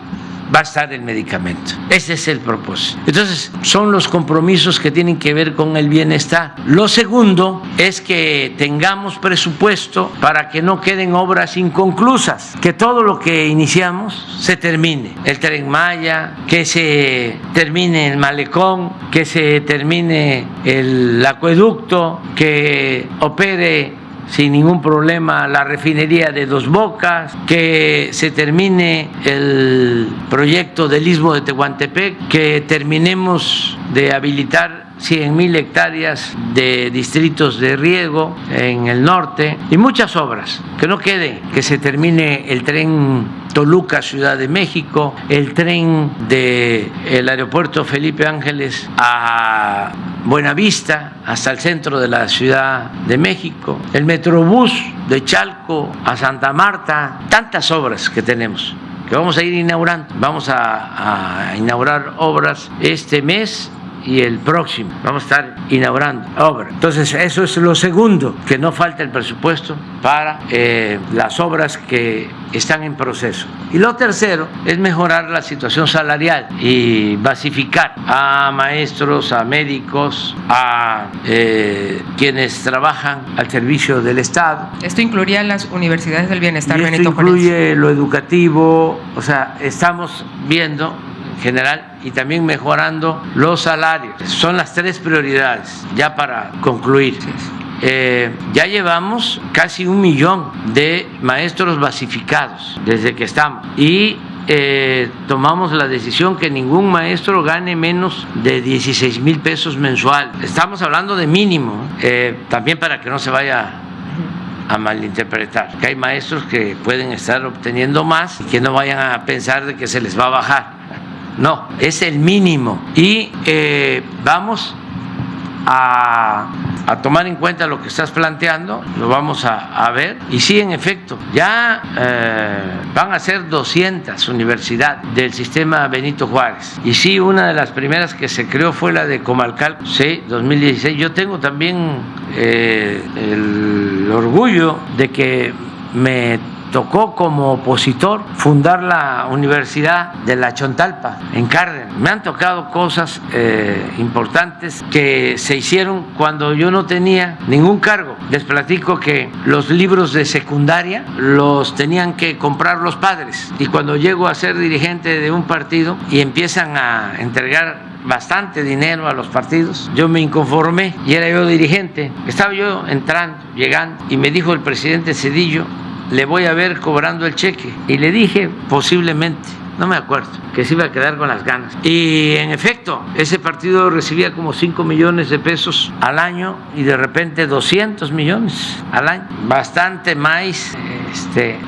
va a estar el medicamento. Ese es el propósito. Entonces, son los compromisos que tienen que ver con el bienestar. Lo segundo es que tengamos presupuesto para que no queden obras inconclusas, que todo lo que iniciamos se termine. El Tren Maya, que se termine el malecón, que se termine el acueducto, que opere sin ningún problema la refinería de Dos Bocas, que se termine el proyecto del Istmo de Tehuantepec, que terminemos de habilitar 100,000 hectáreas de distritos de riego en el norte y muchas obras. Que no quede, que se termine el tren Toluca, Ciudad de México, el tren del aeropuerto Felipe Ángeles a Buenavista hasta el centro de la Ciudad de México, el Metrobús de Chalco a Santa Marta, tantas obras que tenemos que vamos a ir inaugurando. Vamos a inaugurar obras este mes y el próximo vamos a estar inaugurando obras. Entonces, eso es lo segundo, que no falte el presupuesto para las obras que están en proceso. Y lo tercero es mejorar la situación salarial y basificar a maestros, a médicos, a quienes trabajan al servicio del Estado. Esto incluiría las universidades del bienestar, y esto Benito Juárez. Incluye lo educativo, o sea, estamos viendo general y también mejorando los salarios. Son las 3 prioridades, ya para concluir. Ya llevamos casi 1 millón de maestros basificados desde que estamos y tomamos la decisión que ningún maestro gane menos de 16,000 pesos mensual. Estamos hablando de mínimo, también para que no se vaya a malinterpretar, que hay maestros que pueden estar obteniendo más y que no vayan a pensar de que se les va a bajar. No, es el mínimo y vamos a tomar en cuenta lo que estás planteando, lo vamos a ver. Y sí, en efecto, ya van a ser 200 universidades del sistema Benito Juárez. Y sí, una de las primeras que se creó fue la de Comalcalco, sí, 2016. Yo tengo también el orgullo de que me tocó como opositor fundar la Universidad de la Chontalpa en Cárdenas. Me han tocado cosas importantes que se hicieron cuando yo no tenía ningún cargo. Les platico que los libros de secundaria los tenían que comprar los padres, y cuando llego a ser dirigente de un partido y empiezan a entregar bastante dinero a los partidos, yo me inconformé y era yo dirigente. Estaba yo entrando, llegando, y me dijo el presidente Zedillo: le voy a ver cobrando el cheque. Y le dije, posiblemente, no me acuerdo, que se iba a quedar con las ganas. Y en efecto, ese partido recibía como 5 millones de pesos al año y de repente 200 millones al año. Bastante maíz,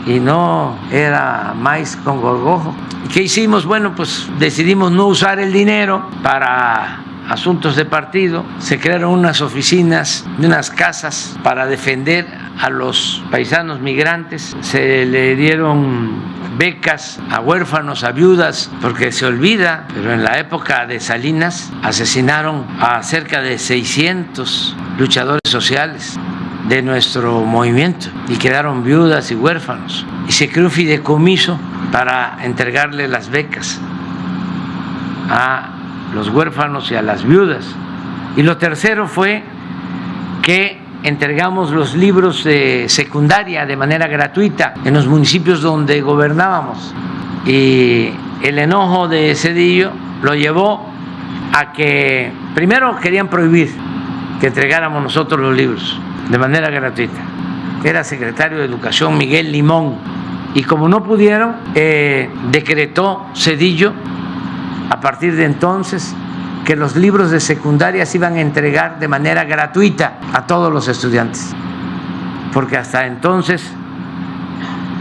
y no era maíz con gorgojo. ¿Qué hicimos? Bueno, pues decidimos no usar el dinero para asuntos de partido. Se crearon unas oficinas, unas casas para defender a los paisanos migrantes. Se le dieron becas a huérfanos, a viudas, porque se olvida, pero en la época de Salinas asesinaron a cerca de 600 luchadores sociales de nuestro movimiento y quedaron viudas y huérfanos. Y se creó un fideicomiso para entregarle las becas a los huérfanos y a las viudas. Y lo tercero fue que entregamos los libros de secundaria de manera gratuita en los municipios donde gobernábamos. Y el enojo de Zedillo lo llevó a que primero querían prohibir que entregáramos nosotros los libros de manera gratuita. Era secretario de Educación Miguel Limón, y como no pudieron, decretó Zedillo a partir de entonces que los libros de secundaria se iban a entregar de manera gratuita a todos los estudiantes, porque hasta entonces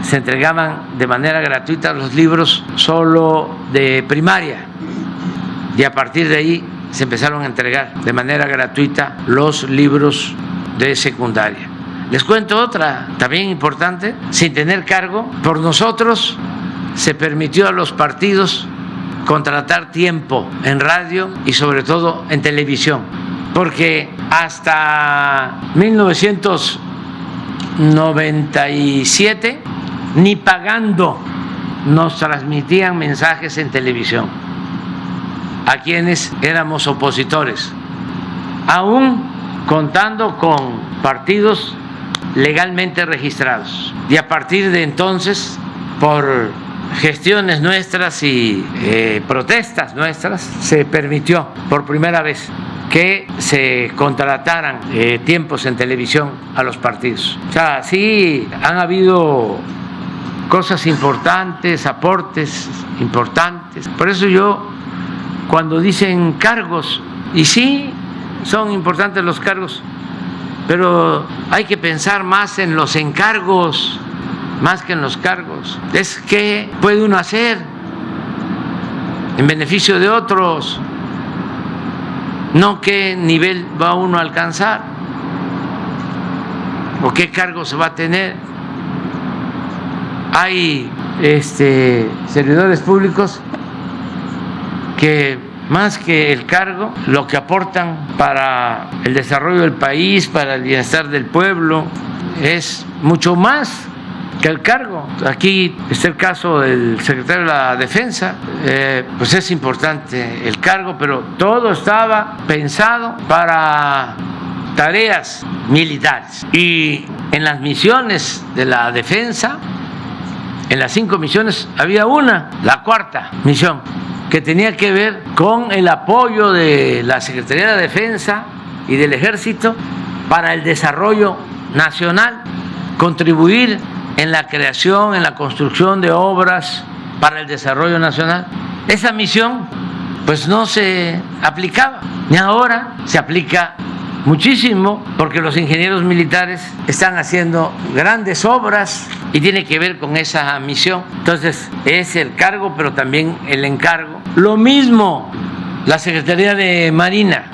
se entregaban de manera gratuita los libros solo de primaria, y a partir de ahí se empezaron a entregar de manera gratuita los libros de secundaria. Les cuento otra también importante: sin tener cargo, por nosotros se permitió a los partidos contratar tiempo en radio y sobre todo en televisión, porque hasta 1997 ni pagando nos transmitían mensajes en televisión a quienes éramos opositores, aún contando con partidos legalmente registrados. Y a partir de entonces, por gestiones nuestras y protestas nuestras, se permitió por primera vez que se contrataran tiempos en televisión a los partidos. O sea, sí han habido cosas importantes, aportes importantes. Por eso yo, cuando dicen cargos, y sí, son importantes los cargos, pero hay que pensar más en los encargos, más que en los cargos. Es qué puede uno hacer en beneficio de otros, no qué nivel va uno a alcanzar o qué cargo se va a tener. Hay servidores públicos que más que el cargo, lo que aportan para el desarrollo del país, para el bienestar del pueblo, es mucho más que el cargo. Aquí está el caso del secretario de la Defensa, pues es importante el cargo, pero todo estaba pensado para tareas militares. Y en las misiones de la defensa, en las 5 misiones, había una, la 4ª misión, que tenía que ver con el apoyo de la Secretaría de la Defensa y del Ejército para el desarrollo nacional, contribuir en la creación, en la construcción de obras para el desarrollo nacional. Esa misión pues no se aplicaba, y ahora se aplica muchísimo, porque los ingenieros militares están haciendo grandes obras y tiene que ver con esa misión. Entonces es el cargo, pero también el encargo. Lo mismo la Secretaría de Marina,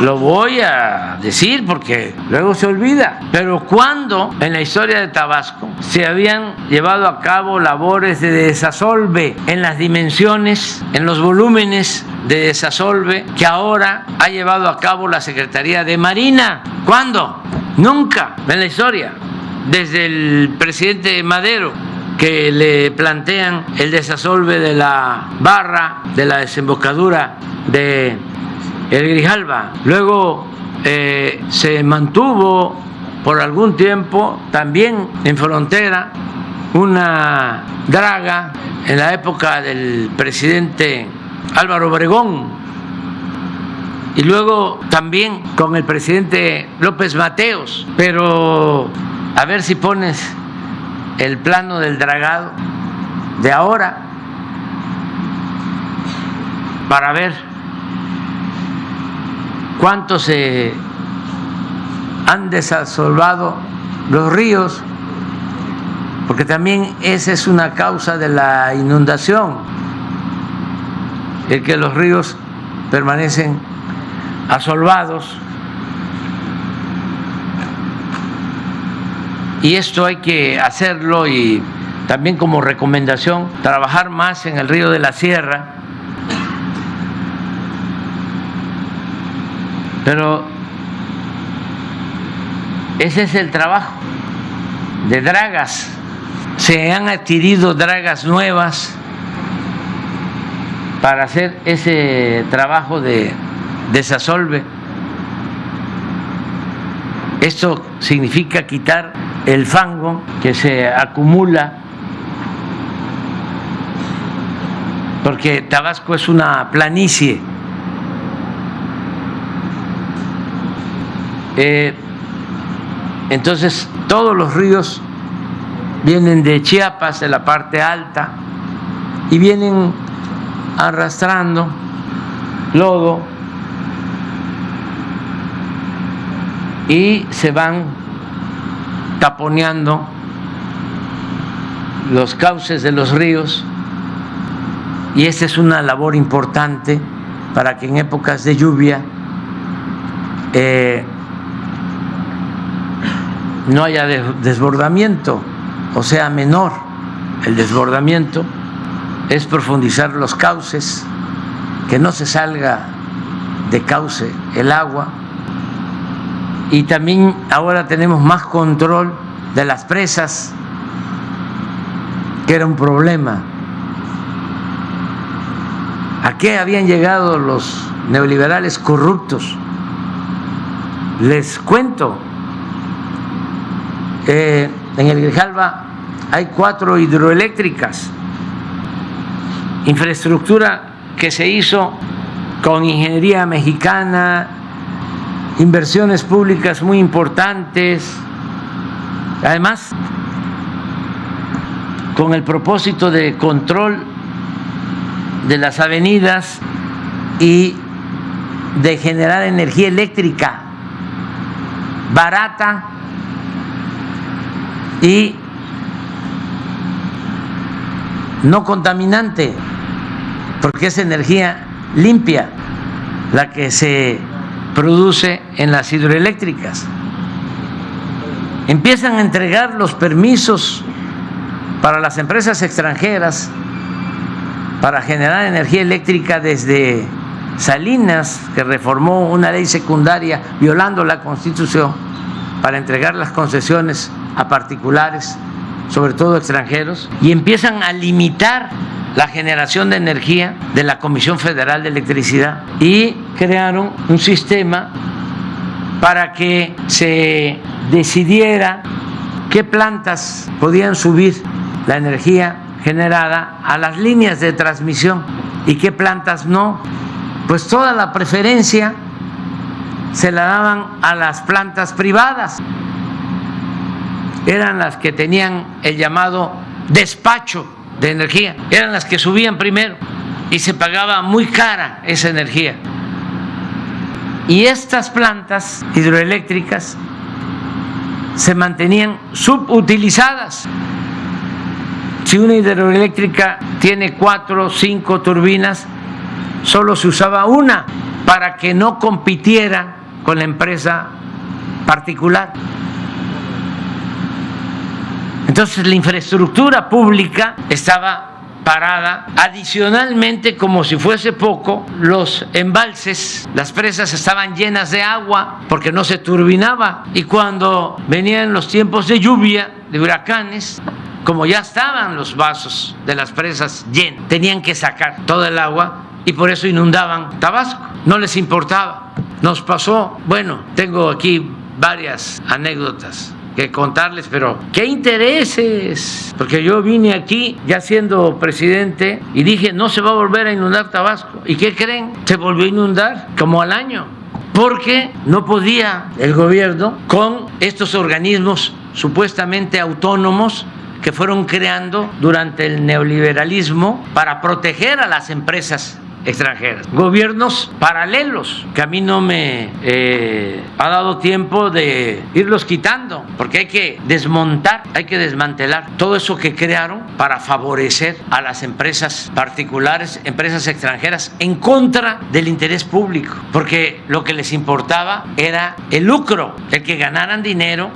lo voy a decir porque luego se olvida, pero cuando en la historia de Tabasco se habían llevado a cabo labores de desasolve en las dimensiones, en los volúmenes de desasolve que ahora ha llevado a cabo la Secretaría de Marina? ¿Cuándo? Nunca en la historia, desde el presidente Madero, que le plantean el desasolve de la barra de la desembocadura de El Grijalva. Luego se mantuvo por algún tiempo también en frontera una draga en la época del presidente Álvaro Obregón, y luego también con el presidente López Mateos. Pero a ver si pones el plano del dragado de ahora para ver cuánto se han desasolvado los ríos, porque también esa es una causa de la inundación, el que los ríos permanecen asolvados. Y esto hay que hacerlo, y también como recomendación, trabajar más en el río de la Sierra. Pero ese es el trabajo de dragas. Se han adquirido dragas nuevas para hacer ese trabajo de desasolve. Esto significa quitar el fango que se acumula, porque Tabasco es una planicie. Entonces todos los ríos vienen de Chiapas, de la parte alta, y vienen arrastrando lodo y se van taponeando los cauces de los ríos, y esta es una labor importante para que en épocas de lluvia no haya desbordamiento, o sea, menor el desbordamiento. Es profundizar los cauces, que no se salga de cauce el agua. Y también ahora tenemos más control de las presas, que era un problema. ¿A qué habían llegado los neoliberales corruptos? Les cuento, en el Grijalva hay 4 hidroeléctricas, infraestructura que se hizo con ingeniería mexicana, inversiones públicas muy importantes, además con el propósito de control de las avenidas y de generar energía eléctrica barata y no contaminante, porque es energía limpia la que se produce en las hidroeléctricas. Empiezan a entregar los permisos para las empresas extranjeras para generar energía eléctrica desde Salinas, que reformó una ley secundaria violando la Constitución para entregar las concesiones a particulares, sobre todo extranjeros, y empiezan a limitar la generación de energía de la Comisión Federal de Electricidad, y crearon un sistema para que se decidiera qué plantas podían subir la energía generada a las líneas de transmisión y qué plantas no. Pues toda la preferencia se la daban a las plantas privadas. Eran las que tenían el llamado despacho de energía, eran las que subían primero y se pagaba muy cara esa energía. Y estas plantas hidroeléctricas se mantenían subutilizadas. Si una hidroeléctrica tiene 4 o 5 turbinas, solo se usaba una para que no compitiera con la empresa particular. Entonces la infraestructura pública estaba parada. Adicionalmente, como si fuese poco, los embalses, las presas estaban llenas de agua porque no se turbinaba, y cuando venían los tiempos de lluvia, de huracanes, como ya estaban los vasos de las presas llenos, tenían que sacar todo el agua y por eso inundaban Tabasco. No les importaba. Nos pasó, bueno, tengo aquí varias anécdotas que contarles, pero ¿qué intereses? Porque yo vine aquí ya siendo presidente y dije, no se va a volver a inundar Tabasco. ¿Y qué creen? Se volvió a inundar como al año, porque no podía el gobierno con estos organismos supuestamente autónomos que fueron creando durante el neoliberalismo para proteger a las empresas extranjeras, gobiernos paralelos que a mí no me ha dado tiempo de irlos quitando, porque hay que desmontar, hay que desmantelar todo eso que crearon para favorecer a las empresas particulares, empresas extranjeras, en contra del interés público, porque lo que les importaba era el lucro, el que ganaran dinero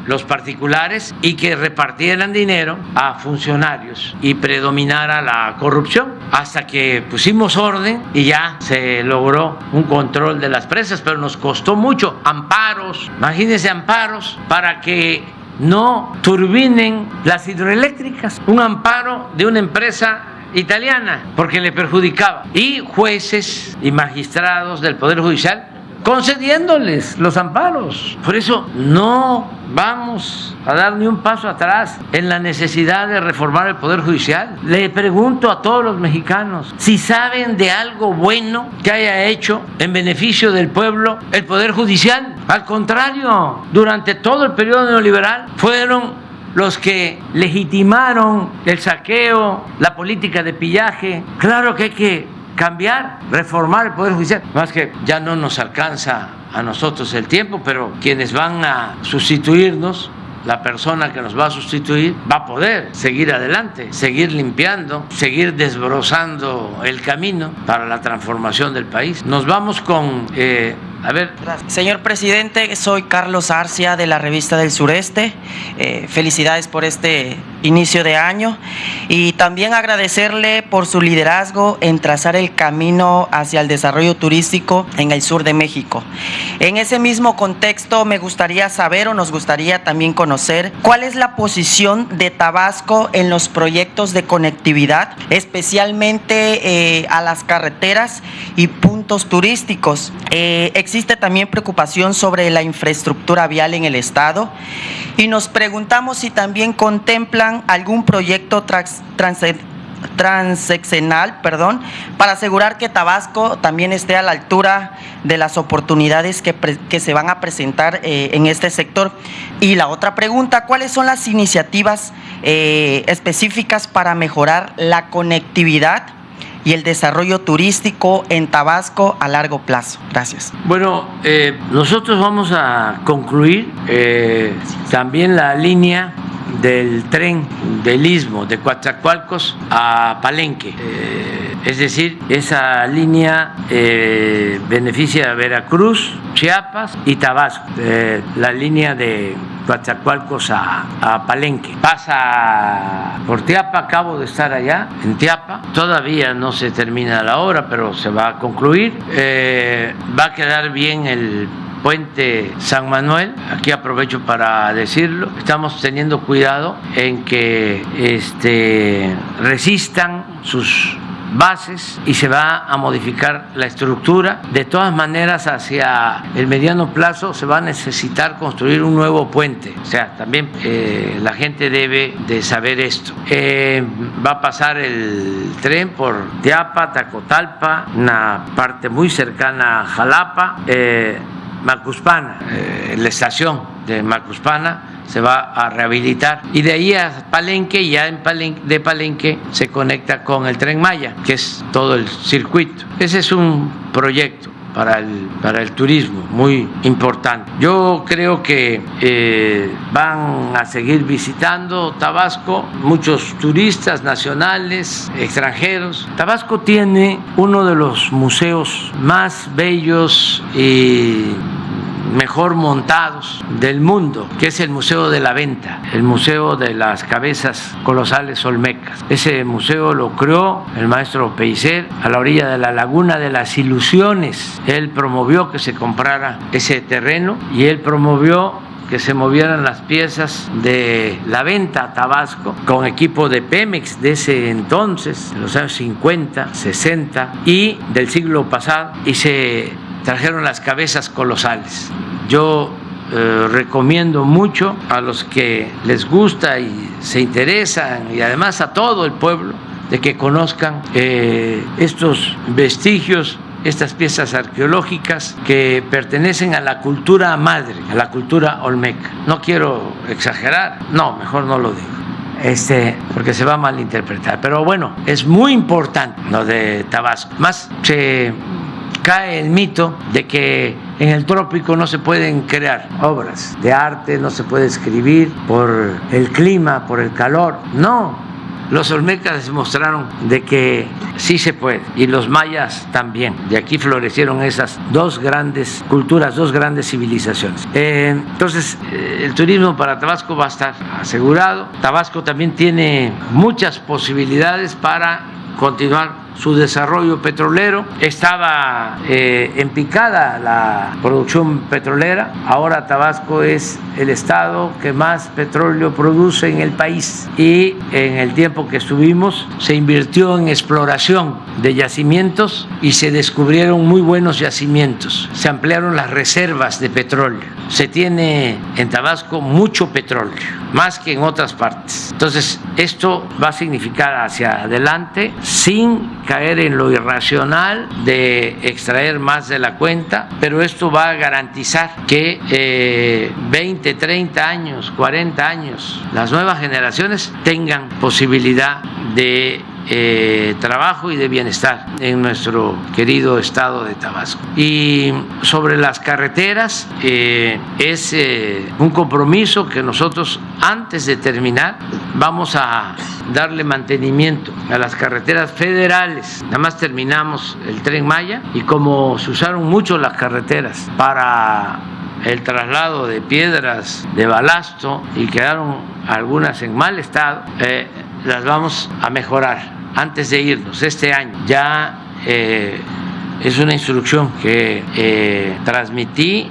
los particulares y que repartieran dinero a funcionarios y predominara la corrupción, hasta que pusimos orden y ya se logró un control de las presas, pero nos costó mucho, amparos, imagínense, amparos para que no turbinen las hidroeléctricas, un amparo de una empresa italiana porque le perjudicaba, y jueces y magistrados del Poder Judicial concediéndoles los amparos. Por eso no vamos a dar ni un paso atrás en la necesidad de reformar el Poder Judicial. Le pregunto a todos los mexicanos si saben de algo bueno que haya hecho en beneficio del pueblo el Poder Judicial. Al contrario, durante todo el periodo neoliberal fueron los que legitimaron el saqueo, la política de pillaje. Claro que hay que cambiar, reformar el Poder Judicial. Más que ya no nos alcanza a nosotros el tiempo, pero quienes van a sustituirnos, la persona que nos va a sustituir, va a poder seguir adelante, seguir limpiando, seguir desbrozando el camino para la transformación del país. Nos vamos con... A ver. Señor presidente, soy Carlos Arcia de la Revista del Sureste. Felicidades por este inicio de año y también agradecerle por su liderazgo en trazar el camino hacia el desarrollo turístico en el sur de México. En ese mismo contexto me gustaría saber, o nos gustaría también conocer, cuál es la posición de Tabasco en los proyectos de conectividad, especialmente a las carreteras y puntos turísticos. Existe también preocupación sobre la infraestructura vial en el estado y nos preguntamos si también contemplan algún proyecto transeccional, para asegurar que Tabasco también esté a la altura de las oportunidades que se van a presentar en este sector. Y la otra pregunta, ¿cuáles son las iniciativas específicas para mejorar la conectividad y el desarrollo turístico en Tabasco a largo plazo? Gracias. Bueno, nosotros vamos a concluir también la línea del tren del Istmo, de Coatzacoalcos a Palenque. Es decir, esa línea beneficia a Veracruz, Chiapas y Tabasco. La línea de Coatzacoalcos a Palenque. Pasa por Teapa, acabo de estar allá, en Teapa. Todavía no se termina la obra, pero se va a concluir. Va a quedar bien el Puente San Manuel, aquí aprovecho para decirlo, estamos teniendo cuidado en que resistan sus bases y se va a modificar la estructura. De todas maneras, hacia el mediano plazo se va a necesitar construir un nuevo puente. O sea, también la gente debe de saber esto. Va a pasar el tren por Teapa, Tacotalpa, una parte muy cercana a Jalapa, Macuspana, la estación de Macuspana se va a rehabilitar y de ahí a Palenque, y ya de Palenque se conecta con el Tren Maya, que es todo el circuito. Ese es un proyecto para el turismo muy importante. Yo creo que van a seguir visitando Tabasco muchos turistas nacionales, extranjeros. Tabasco tiene uno de los museos más bellos y mejor montados del mundo, que es el Museo de la Venta, el Museo de las Cabezas Colosales Olmecas. Ese museo lo creó el maestro Pellicer a la orilla de la Laguna de las Ilusiones. Él promovió que se comprara ese terreno y él promovió que se movieran las piezas de la venta a Tabasco con equipo de Pemex de ese entonces, en los años 50, 60 y del siglo pasado, y se trajeron las cabezas colosales. Yo recomiendo mucho a los que les gusta y se interesan, y además a todo el pueblo, de que conozcan estos vestigios, estas piezas arqueológicas que pertenecen a la cultura madre, a la cultura olmeca. No quiero exagerar, no, mejor no lo digo. porque se va a malinterpretar. Pero bueno, es muy importante lo de Tabasco. Más se cae el mito de que en el trópico no se pueden crear obras de arte, no se puede escribir por el clima, por el calor. No. Los olmecas demostraron de que sí se puede, y los mayas también. De aquí florecieron esas dos grandes culturas, dos grandes civilizaciones. Entonces, el turismo para Tabasco va a estar asegurado. Tabasco también tiene muchas posibilidades para continuar su desarrollo petrolero. Estaba en picada la producción petrolera. Ahora Tabasco es el estado que más petróleo produce en el país, y en el tiempo que estuvimos se invirtió en exploración de yacimientos y se descubrieron muy buenos yacimientos. Se ampliaron las reservas de petróleo. Se tiene en Tabasco mucho petróleo, más que en otras partes. Entonces, esto va a significar hacia adelante, sin caer en lo irracional de extraer más de la cuenta, pero esto va a garantizar que 20, 30 años, 40 años, las nuevas generaciones tengan posibilidad de trabajo y de bienestar en nuestro querido estado de Tabasco. Y sobre las carreteras, es un compromiso que nosotros, antes de terminar, vamos a darle mantenimiento a las carreteras federales. Nada más terminamos el Tren Maya, y como se usaron mucho las carreteras para el traslado de piedras de balasto y quedaron algunas en mal estado, las vamos a mejorar antes de irnos este año. Ya es una instrucción que transmití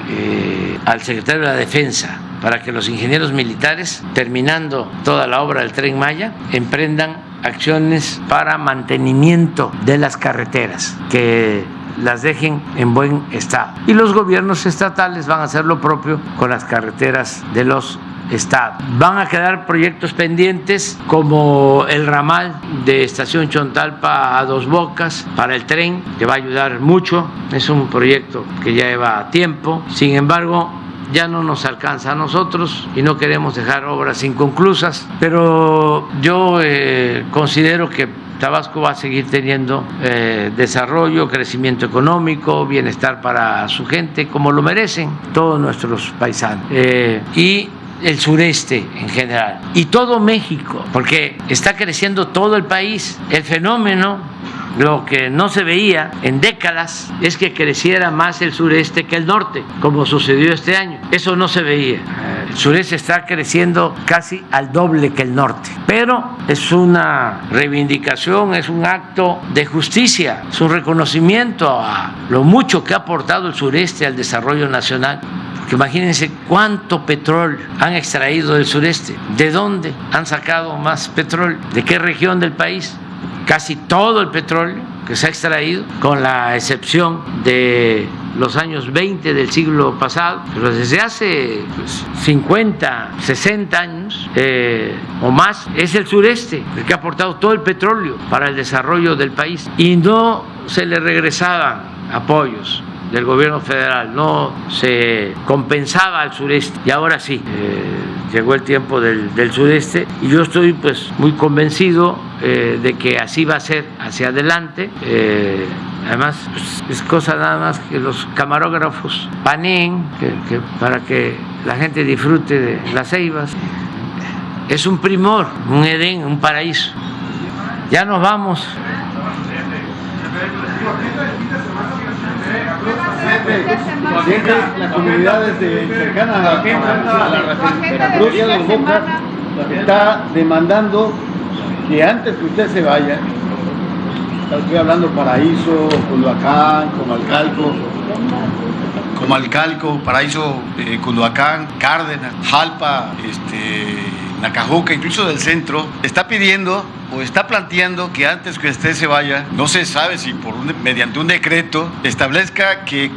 al secretario de la Defensa, para que los ingenieros militares, terminando toda la obra del Tren Maya, emprendan acciones para mantenimiento de las carreteras, que las dejen en buen estado. Y los gobiernos estatales van a hacer lo propio con las carreteras de los estados. Van a quedar proyectos pendientes, como el ramal de Estación Chontalpa a Dos Bocas para el tren, que va a ayudar mucho. Es un proyecto que ya lleva tiempo. Sin embargo, ya no nos alcanza a nosotros y no queremos dejar obras inconclusas, pero yo considero que Tabasco va a seguir teniendo desarrollo, crecimiento económico, bienestar para su gente, como lo merecen todos nuestros paisanos. Y el sureste en general, y todo México, porque está creciendo todo el país. El fenómeno, lo que no se veía en décadas, es que creciera más el sureste que el norte, como sucedió este año. Eso no se veía. El sureste está creciendo casi al doble que el norte, pero es una reivindicación, es un acto de justicia, es un reconocimiento a lo mucho que ha aportado el sureste al desarrollo nacional. Porque imagínense cuánto petróleo han extraído del sureste. ¿De dónde han sacado más petróleo? ¿De qué región del país? Casi todo el petróleo que se ha extraído, con la excepción de los años 20 del siglo pasado, pero desde hace 50, 60 años o más, es el sureste el que ha aportado todo el petróleo para el desarrollo del país, y no se le regresaban apoyos del gobierno federal, no se compensaba al sureste, y ahora sí, llegó el tiempo del sureste, y yo estoy pues muy convencido de que así va a ser hacia adelante. Además, pues, es cosa nada más que los camarógrafos paneen, que para que la gente disfrute de las ceibas. Es un primor, un Edén, un paraíso. Ya nos vamos. Las comunidades cercanas a la refinería de Dos Bocas está demandando que antes que usted se vaya, estoy hablando Paraíso, Culhuacán, Comalcalco, Paraíso, Culhuacán, Cárdenas, Jalpa, Nacajuca, incluso del centro, está pidiendo o está planteando que antes que usted se vaya, no se sabe si mediante un decreto, establezca que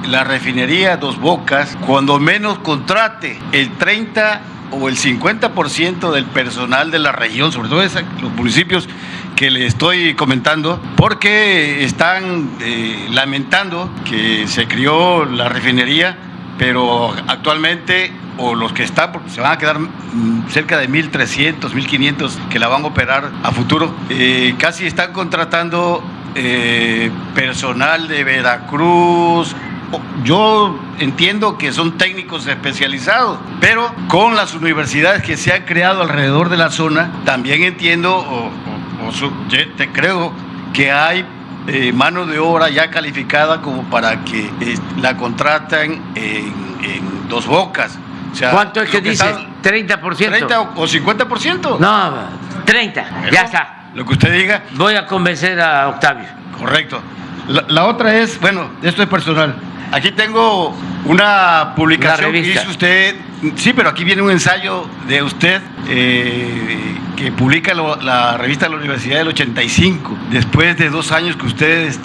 la refinería Dos Bocas, cuando menos contrate el 30 o el 50% del personal de la región, sobre todo los municipios que le estoy comentando, porque están lamentando que se crió la refinería, pero actualmente o los que están, porque se van a quedar cerca de 1.300, 1.500 que la van a operar a futuro, casi están contratando personal de Veracruz. Yo entiendo que son técnicos especializados, pero con las universidades que se han creado alrededor de la zona, también entiendo te creo que hay mano de obra ya calificada como para que la contraten en Dos Bocas. O sea, ¿cuánto es que dice? Está, 30%. 30 o 50%. No, 30, Pero, ya está. Lo que usted diga. Voy a convencer a Octavio. Correcto. La otra es, bueno, esto es personal. Aquí tengo una publicación que hizo usted. Sí, pero aquí viene un ensayo de usted que publica la revista de la Universidad del 85, después de 2 años que usted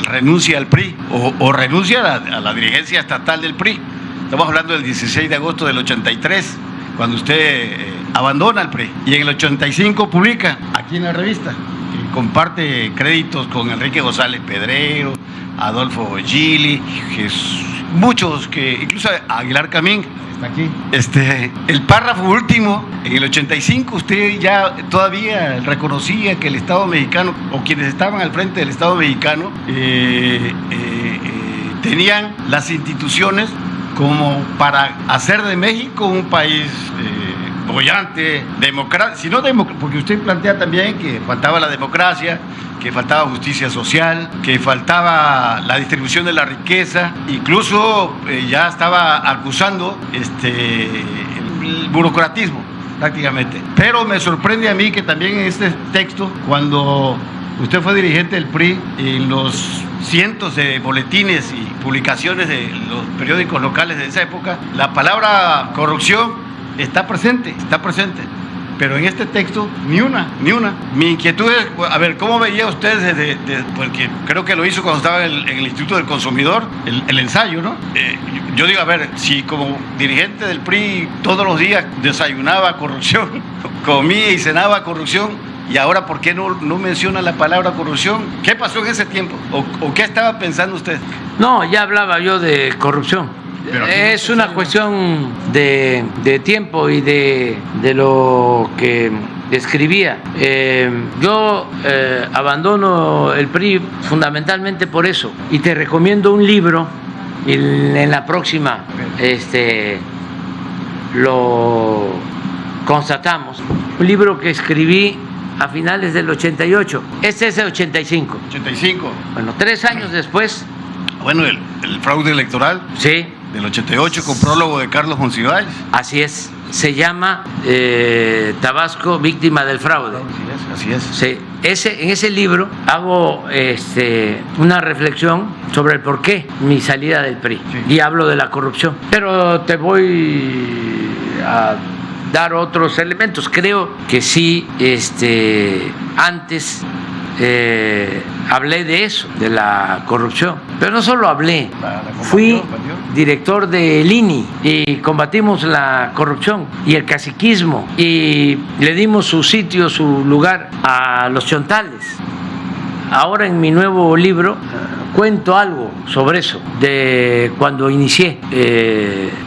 renuncia al PRI o renuncia a la dirigencia estatal del PRI. Estamos hablando del 16 de agosto del 83, cuando usted abandona el PRI. Y en el 85 publica, aquí en la revista, que comparte créditos con Enrique González Pedrero, Adolfo Gili, muchos, que incluso Aguilar Camín está aquí. El párrafo último, en el 85, usted ya todavía reconocía que el Estado mexicano, o quienes estaban al frente del Estado mexicano, tenían las instituciones como para hacer de México un país bollante, democrático, porque usted plantea también que faltaba la democracia, que faltaba justicia social, que faltaba la distribución de la riqueza, incluso ya estaba acusando el burocratismo prácticamente. Pero me sorprende a mí que también en este texto, cuando usted fue dirigente del PRI, en los cientos de boletines y publicaciones de los periódicos locales de esa época, la palabra corrupción está presente. Pero en este texto, ni una. Mi inquietud es, a ver, ¿cómo veía usted porque creo que lo hizo cuando estaba en el Instituto del Consumidor, el ensayo, ¿no? Yo digo, a ver, si como dirigente del PRI todos los días desayunaba corrupción, comía y cenaba corrupción, y ahora, ¿por qué no menciona la palabra corrupción? ¿Qué pasó en ese tiempo? ¿O qué estaba pensando usted? No, ya hablaba yo de corrupción. Es una cuestión de tiempo y de lo que escribía. Yo abandono el PRI fundamentalmente por eso. Y te recomiendo un libro, y en la próxima lo constatamos. Un libro que escribí a finales del 88. Este es el 85. 85. Bueno, 3 años después. Bueno, el fraude electoral. Sí. Del 88, con prólogo de Carlos Monsiváis. Así es. Se llama Tabasco, víctima del fraude. Así es. Sí. En ese libro hago una reflexión sobre el porqué mi salida del PRI. Sí. Y hablo de la corrupción. Pero te voy a dar otros elementos. Creo que sí, antes hablé de eso, de la corrupción. Pero no solo hablé, fui director del INI y combatimos la corrupción y el caciquismo y le dimos su sitio, su lugar a los chontales. Ahora en mi nuevo libro cuento algo sobre eso, de cuando inicié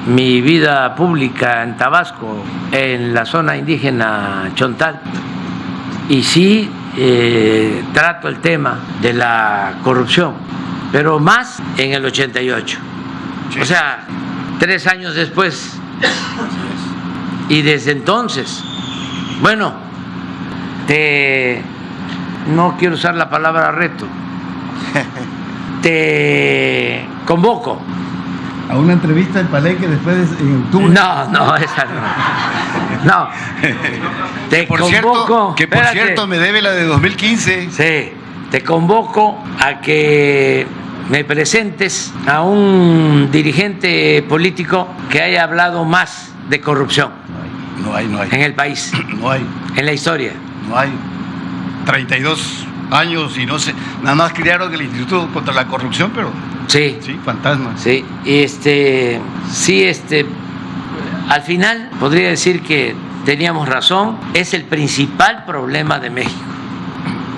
mi vida pública en Tabasco, en la zona indígena chontal. Y sí trato el tema de la corrupción, pero más en el 88. Sí. O sea, 3 años después. Y desde entonces, bueno, no quiero usar la palabra reto, te convoco a una entrevista en Palenque después en octubre. No, esa no. No. Te convoco. Que por cierto me debe la de 2015. Sí, te convoco a que me presentes a un dirigente político que haya hablado más de corrupción. No hay. En el país. No hay. En la historia. No hay. 32 años y no sé, nada más crearon el Instituto contra la Corrupción, pero sí, fantasma. Sí, al final podría decir que teníamos razón. Es el principal problema de México,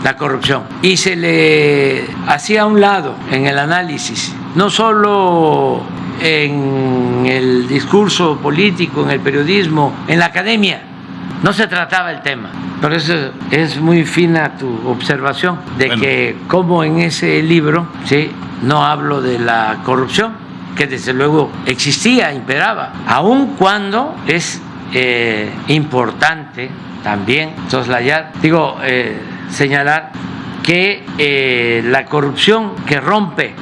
la corrupción, y se le hacía a un lado en el análisis no solo en el discurso político, en el periodismo, en la academia, no se trataba el tema. Por eso es muy fina tu observación de que como en ese libro, ¿sí?, no hablo de la corrupción, que desde luego existía, imperaba, aun cuando es importante también soslayar, señalar que la corrupción que rompe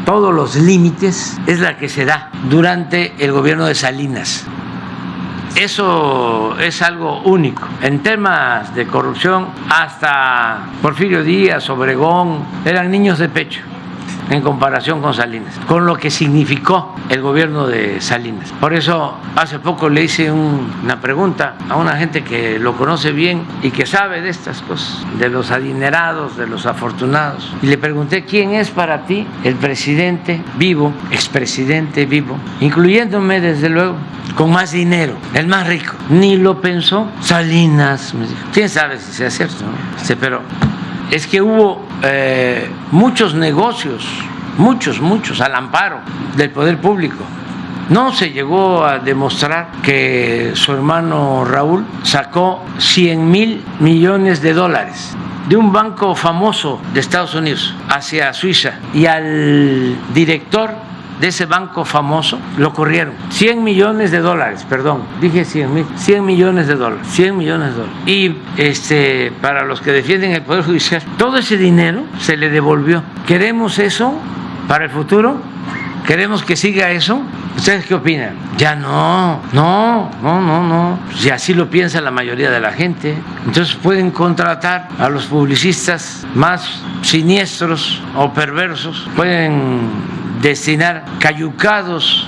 todos los límites es la que se da durante el gobierno de Salinas. Eso es algo único. En temas de corrupción, hasta Porfirio Díaz, Obregón, eran niños de pecho en comparación con Salinas, con lo que significó el gobierno de Salinas. Por eso hace poco le hice una pregunta a una gente que lo conoce bien y que sabe de estas cosas, de los adinerados, de los afortunados, y le pregunté: ¿quién es para ti el presidente vivo, expresidente vivo, incluyéndome desde luego, con más dinero, el más rico? Ni lo pensó. Salinas, me dijo. ¿Quién sabe si sea cierto, no? Pero es que hubo muchos negocios, muchos, al amparo del poder público. No se llegó a demostrar que su hermano Raúl sacó $100,000 millones de un banco famoso de Estados Unidos hacia Suiza, y al director de ese banco famoso lo corrieron. $100 millones, perdón, dije 100,000, $100 millones, 100 millones de dólares. Y para los que defienden el Poder Judicial, todo ese dinero se le devolvió. ¿Queremos eso para el futuro? ¿Queremos que siga eso? ¿Ustedes qué opinan? Ya no. Si así lo piensa la mayoría de la gente, entonces pueden contratar a los publicistas más siniestros o perversos, pueden destinar cayucados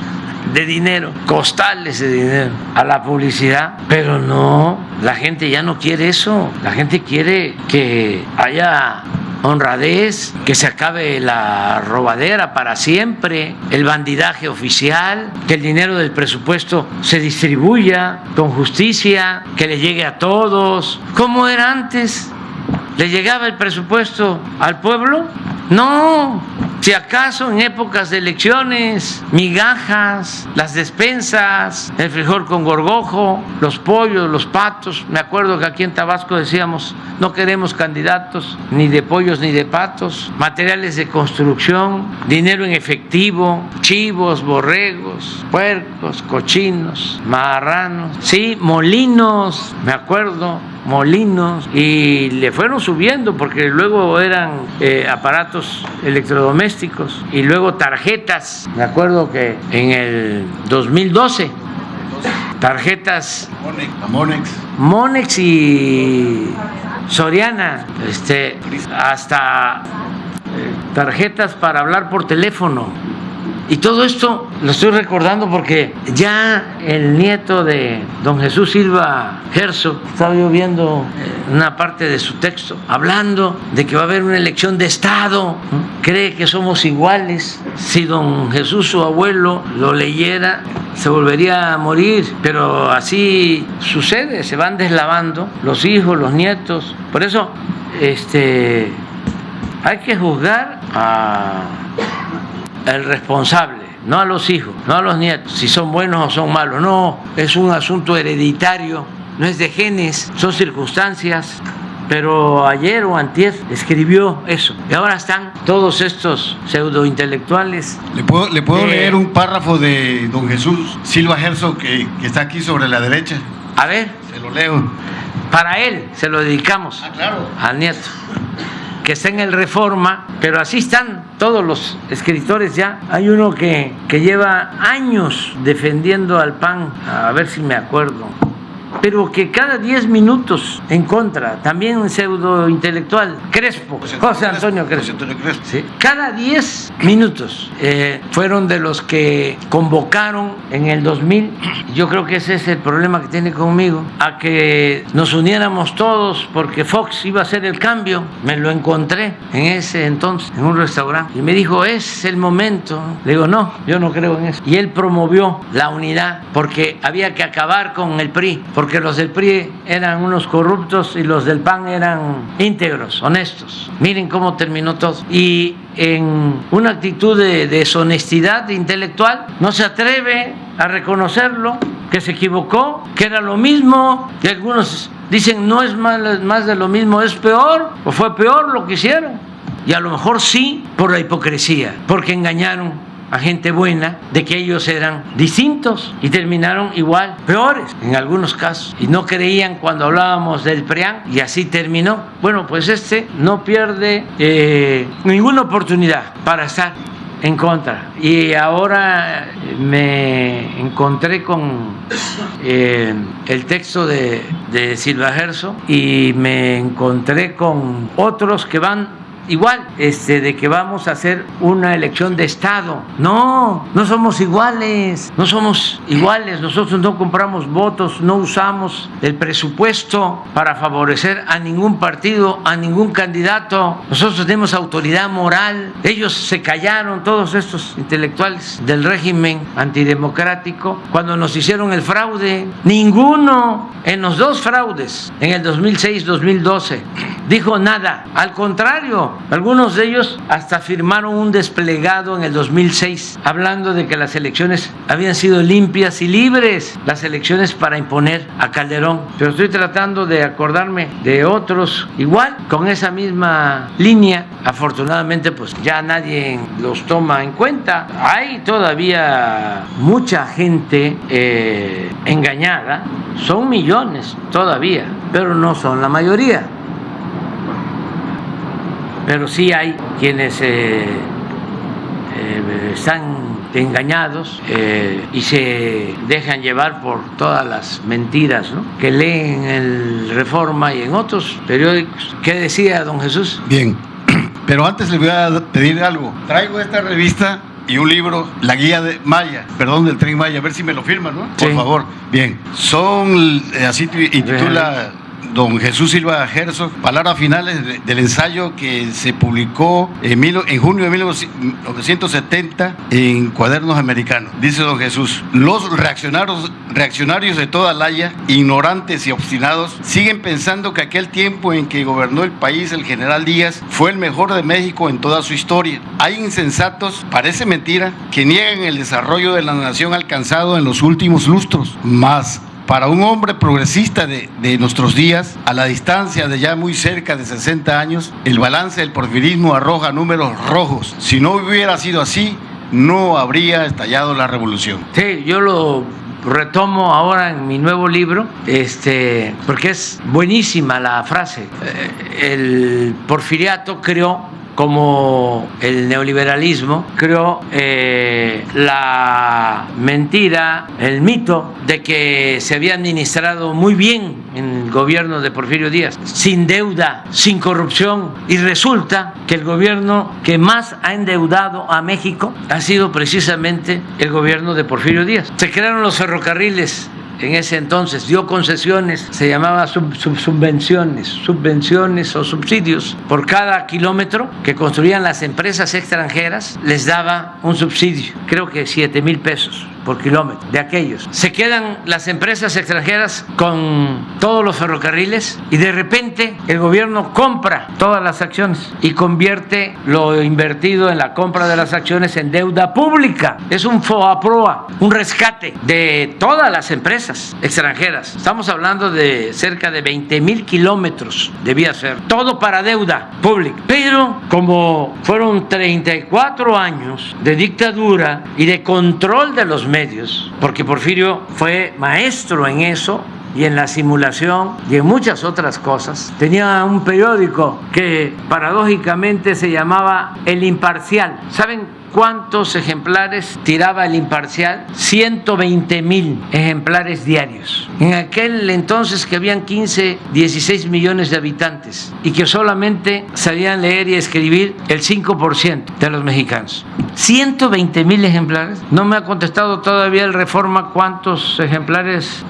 de dinero, costales de dinero a la publicidad, pero no, la gente ya no quiere eso. La gente quiere que haya honradez, que se acabe la robadera para siempre, el bandidaje oficial, que el dinero del presupuesto se distribuya con justicia, que le llegue a todos, como era antes. ¿Le llegaba el presupuesto al pueblo? No. Si acaso en épocas de elecciones, migajas, las despensas, el frijol con gorgojo, los pollos, los patos. Me acuerdo que aquí en Tabasco decíamos: no queremos candidatos ni de pollos ni de patos. Materiales de construcción, dinero en efectivo, chivos, borregos, puercos, cochinos, marranos. Sí, molinos, me acuerdo, molinos, y le fueron subiendo porque luego eran aparatos electrodomésticos y luego tarjetas. Me acuerdo que en el 2012 tarjetas Monex y Soriana, hasta tarjetas para hablar por teléfono. Y todo esto lo estoy recordando porque ya el nieto de don Jesús Silva Herzog, estaba yo viendo una parte de su texto, hablando de que va a haber una elección de Estado, cree que somos iguales. Si don Jesús, su abuelo, lo leyera, se volvería a morir, pero así sucede, se van deslavando los hijos, los nietos. Por eso hay que juzgar al responsable, no a los hijos, no a los nietos, si son buenos o son malos. No, es un asunto hereditario, no es de genes, son circunstancias. Pero ayer o antier escribió eso, y ahora están todos estos pseudointelectuales. ¿Le puedo leer un párrafo de don Jesús Silva Herzog que está aquí sobre la derecha? A ver. Se lo leo. Para él se lo dedicamos. Claro. Al nieto, que está en el Reforma, pero así están todos los escritores ya. Hay uno que lleva años defendiendo al PAN, a ver si me acuerdo, pero que cada 10 minutos en contra, también un pseudo intelectual, Crespo, José Antonio Crespo. Sí. Cada 10 minutos fueron de los que convocaron en el 2000, yo creo que ese es el problema que tiene conmigo, a que nos uniéramos todos porque Fox iba a hacer el cambio. Me lo encontré en ese entonces en un restaurante y me dijo: es el momento. Le digo: no, yo no creo en eso. Y él promovió la unidad porque había que acabar con el PRI, porque los del PRI eran unos corruptos y los del PAN eran íntegros, honestos. Miren cómo terminó todo. Y en una actitud de deshonestidad intelectual no se atreve a reconocerlo, que se equivocó, que era lo mismo, que algunos dicen no es más de lo mismo, es peor o fue peor lo que hicieron. Y a lo mejor sí por la hipocresía, porque engañaron a gente buena de que ellos eran distintos y terminaron igual, peores en algunos casos, y no creían cuando hablábamos del PRIAN y así terminó. Bueno, pues no pierde ninguna oportunidad para estar en contra. Y ahora me encontré con el texto de Silva Gerso y me encontré con otros que van igual, de que vamos a hacer una elección de Estado. No somos iguales, nosotros no compramos votos, no usamos el presupuesto para favorecer a ningún partido, a ningún candidato. Nosotros tenemos autoridad moral. Ellos se callaron, todos estos intelectuales del régimen antidemocrático, cuando nos hicieron el fraude. Ninguno en los dos fraudes, en el 2006-2012, dijo nada. Al contrario, algunos de ellos hasta firmaron un desplegado en el 2006 hablando de que las elecciones habían sido limpias y libres, las elecciones para imponer a Calderón. Pero estoy tratando de acordarme de otros igual, con esa misma línea. Afortunadamente, pues ya nadie los toma en cuenta. Hay todavía mucha gente engañada, son millones todavía, pero no son la mayoría. Pero sí hay quienes están engañados y se dejan llevar por todas las mentiras, ¿no?, que leen en el Reforma y en otros periódicos. ¿Qué decía don Jesús? Bien, pero antes le voy a pedir algo. Traigo esta revista y un libro, la guía de Maya, del Tren Maya, a ver si me lo firman, ¿no? Sí. Por favor. Bien, así intitula don Jesús Silva Gerso, palabras finales del ensayo que se publicó en junio de 1970 en Cuadernos Americanos. Dice don Jesús: los reaccionarios de toda la Haya, ignorantes y obstinados, siguen pensando que aquel tiempo en que gobernó el país el general Díaz fue el mejor de México en toda su historia. Hay insensatos, parece mentira, que niegan el desarrollo de la nación alcanzado en los últimos lustros, más para un hombre progresista de nuestros días, a la distancia de ya muy cerca de 60 años, el balance del porfirismo arroja números rojos. Si no hubiera sido así, no habría estallado la revolución. Sí, yo lo retomo ahora en mi nuevo libro, porque es buenísima la frase. El porfiriato creó, como el neoliberalismo, creó la mentira, el mito de que se había administrado muy bien en el gobierno de Porfirio Díaz, sin deuda, sin corrupción, y resulta que el gobierno que más ha endeudado a México ha sido precisamente el gobierno de Porfirio Díaz. Se crearon los ferrocarriles en ese entonces, dio concesiones, se llamaba subvenciones o subsidios. Por cada kilómetro que construían las empresas extranjeras, les daba un subsidio, creo que 7,000 pesos por kilómetro de aquellos. Se quedan las empresas extranjeras con todos los ferrocarriles y de repente el gobierno compra todas las acciones y convierte lo invertido en la compra de las acciones en deuda pública. Es un FOAPROA, un rescate de todas las empresas extranjeras. Estamos hablando de cerca de 20,000 kilómetros, debía ser, todo para deuda pública. Pero como fueron 34 años de dictadura y de control de los medios, porque Porfirio fue maestro en eso y en la simulación y en muchas otras cosas. Tenía un periódico que paradójicamente se llamaba El Imparcial. ¿Saben cuántos ejemplares tiraba El Imparcial? 120,000 ejemplares diarios. En aquel entonces que habían 15, 16 millones de habitantes y que solamente sabían leer y escribir el 5% de los mexicanos. 120,000 ejemplares. No me ha contestado todavía el Reforma cuántos ejemplares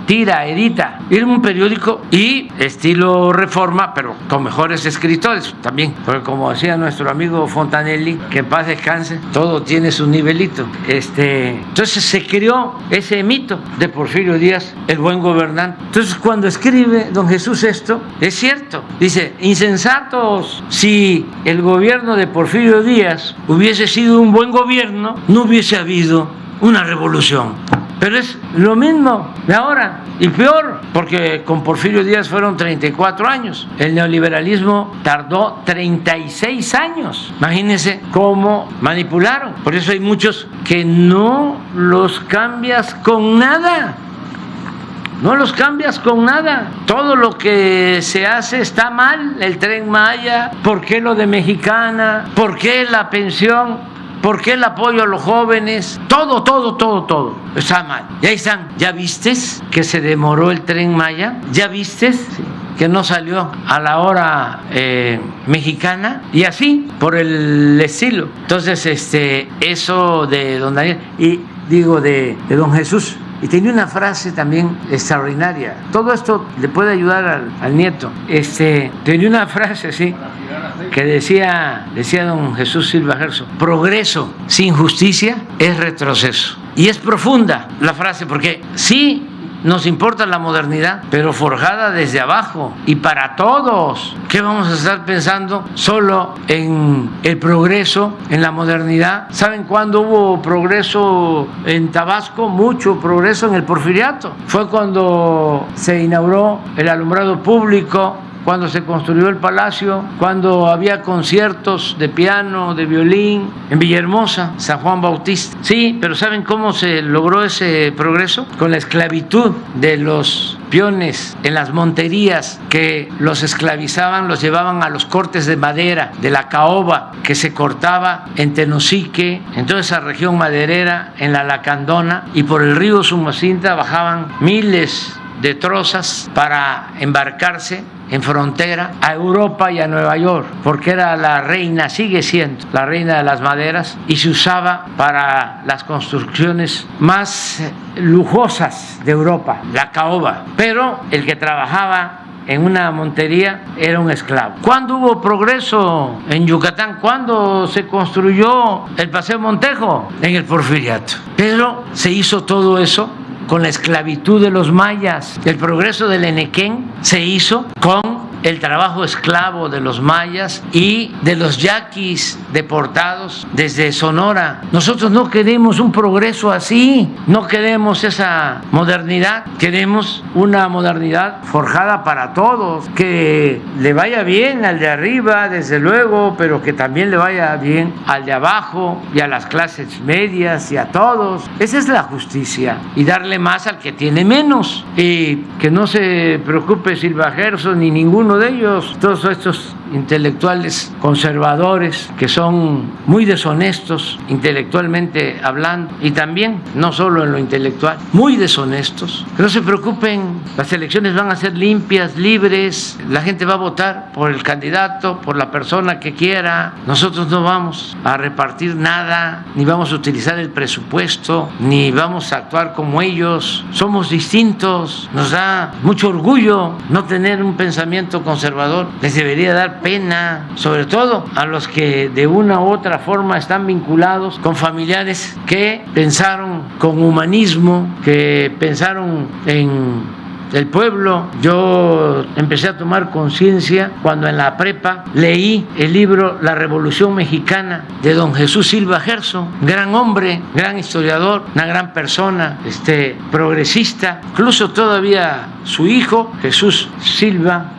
tira, edita. Era un periódico y estilo Reforma, pero con mejores escritores también. Porque como decía nuestro amigo Fontanelli, que en paz descanse, todo tiene su nivelito. Entonces se creó ese mito de Porfirio Díaz, el buen gobernante. Entonces cuando escribe don Jesús esto, es cierto, dice, insensatos, si el gobierno de Porfirio Díaz hubiese sido un buen gobierno, no hubiese habido una revolución. Pero es lo mismo de ahora y peor, porque con Porfirio Díaz fueron 34 años. El neoliberalismo tardó 36 años. Imagínense cómo manipularon. Por eso hay muchos que no los cambias con nada. No los cambias con nada. Todo lo que se hace está mal. El Tren Maya, ¿por qué lo de Mexicana? ¿Por qué la pensión? ¿Por qué el apoyo a los jóvenes? Todo está mal. Y ahí están. ¿Ya vistes que se demoró el Tren Maya? ¿Ya vistes que no salió a la hora mexicana? Y así, por el estilo. Entonces, eso de don Daniel, y digo de don Jesús. Y tenía una frase también extraordinaria. Todo esto le puede ayudar al nieto. Tenía una frase así que decía don Jesús Silva Gerso: progreso sin justicia es retroceso. Y es profunda la frase, porque sí nos importa la modernidad, pero forjada desde abajo y para todos. ¿Qué vamos a estar pensando solo en el progreso, en la modernidad? ¿Saben cuándo hubo progreso en Tabasco? Mucho progreso en el Porfiriato. Fue cuando se inauguró el alumbrado público, cuando se construyó el palacio, cuando había conciertos de piano, de violín, en Villahermosa, San Juan Bautista. Sí, pero ¿saben cómo se logró ese progreso? Con la esclavitud de los peones en las monterías que los esclavizaban, los llevaban a los cortes de madera de la caoba que se cortaba en Tenosique, en toda esa región maderera, en la Lacandona, y por el río Sumacinta bajaban miles de trozas para embarcarse en frontera a Europa y a Nueva York, porque era la reina, sigue siendo la reina de las maderas, y se usaba para las construcciones más lujosas de Europa, la caoba. Pero el que trabajaba en una montería era un esclavo. ¿Cuándo hubo progreso en Yucatán? ¿Cuándo se construyó el Paseo Montejo? En el Porfiriato. Pero se hizo todo eso con la esclavitud de los mayas. El progreso del Enequén se hizo con el trabajo esclavo de los mayas y de los yaquis deportados desde Sonora. Nosotros no queremos un progreso así, no queremos esa modernidad, queremos una modernidad forjada para todos, que le vaya bien al de arriba, desde luego, pero que también le vaya bien al de abajo y a las clases medias y a todos. Esa es la justicia, y darle más al que tiene menos, y que no se preocupe Silva Gerso ni ninguno de ellos, todos estos intelectuales conservadores que son muy deshonestos intelectualmente hablando, y también no solo en lo intelectual, muy deshonestos. Que no se preocupen, las elecciones van a ser limpias, libres, la gente va a votar por el candidato, por la persona que quiera. Nosotros no vamos a repartir nada, ni vamos a utilizar el presupuesto, ni vamos a actuar como ellos. Somos distintos, nos da mucho orgullo no tener un pensamiento conservador. Les debería dar pena, sobre todo a los que de una u otra forma están vinculados con familiares que pensaron con humanismo, que pensaron en el pueblo. Yo empecé a tomar conciencia cuando en la prepa leí el libro La Revolución Mexicana de don Jesús Silva Gerso, gran hombre, gran historiador, una gran persona, progresista. Incluso todavía su hijo, Jesús Silva,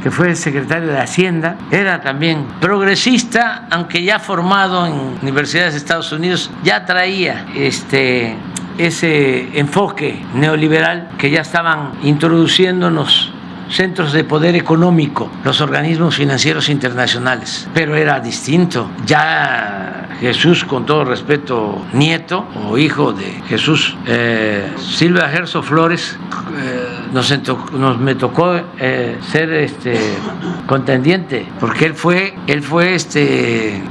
que fue secretario de Hacienda, era también progresista, aunque ya formado en universidades de Estados Unidos, ya traía ese enfoque neoliberal que ya estaban introduciéndonos centros de poder económico, los organismos financieros internacionales, pero era distinto. Ya Jesús, con todo respeto, nieto o hijo de Jesús Silva Gerso Flores, me tocó ser contendiente, porque él fue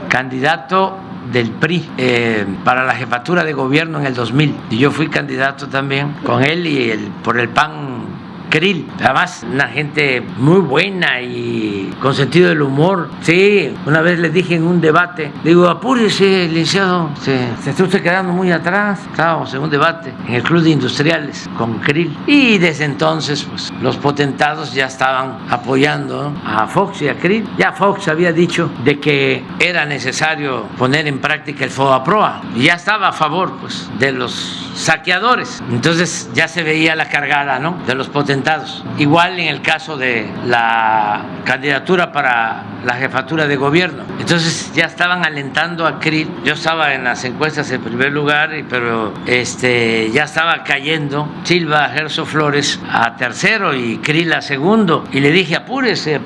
candidato del PRI para la jefatura de gobierno en el 2000, y yo fui candidato también con él, y por el PAN Krill. Además, una gente muy buena y con sentido del humor. Sí, una vez le dije en un debate, digo, apúrese, licenciado, se está usted quedando muy atrás. Estábamos en un debate en el Club de Industriales con Krill. Y desde entonces, pues, los potentados ya estaban apoyando, ¿no?, a Fox y a Krill. Ya Fox había dicho de que era necesario poner en práctica el FOBAPROA y ya estaba a favor, pues, de los saqueadores. Entonces ya se veía la cargada, ¿no?, de los potentados. Igual en el caso de la candidatura para la jefatura de gobierno. Entonces ya estaban alentando a Krill. Yo estaba en las encuestas en primer lugar, pero ya estaba cayendo Silva Gerso Flores a tercero y Krill a segundo. Y le dije, apúrese,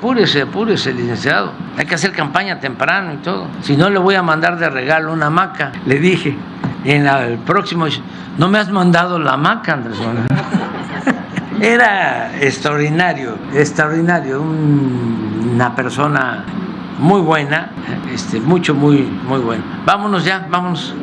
licenciado. Hay que hacer campaña temprano y todo. Si no, le voy a mandar de regalo una hamaca. Le dije, el próximo, no me has mandado la hamaca, Andrés Manuel. Era extraordinario, una persona muy buena, muy buena. Vámonos ya, vámonos.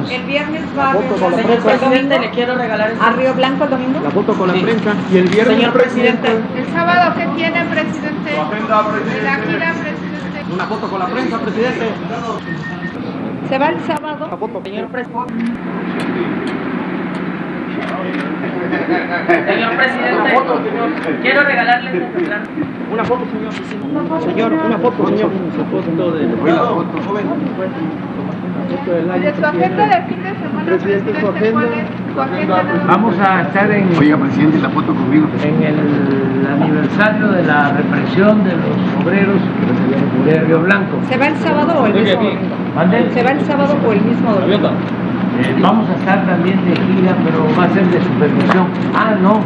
El viernes va a el presidente, le quiero regalar a Río Blanco el domingo. La foto con la prensa. Y el viernes, señor presidente. El sábado, ¿qué tiene, presidente? La agenda, presidente. La gira, presidente. Una foto con la prensa, presidente. Se va el sábado. La foto, señor presidente. Señor presidente, quiero regalarle una foto, señor. Señor, una foto, señor. Una foto de su agenda de fin de semana, presidente, su agenda. Vamos a estar Oiga, presidente, la foto conmigo. en el aniversario de la represión de los obreros de Río Blanco. ¿Se va el sábado o el mismo domingo? ¿Mande? ¿Se va el sábado o el mismo domingo? Vamos a estar también de gira, pero va a ser de supervisión. No,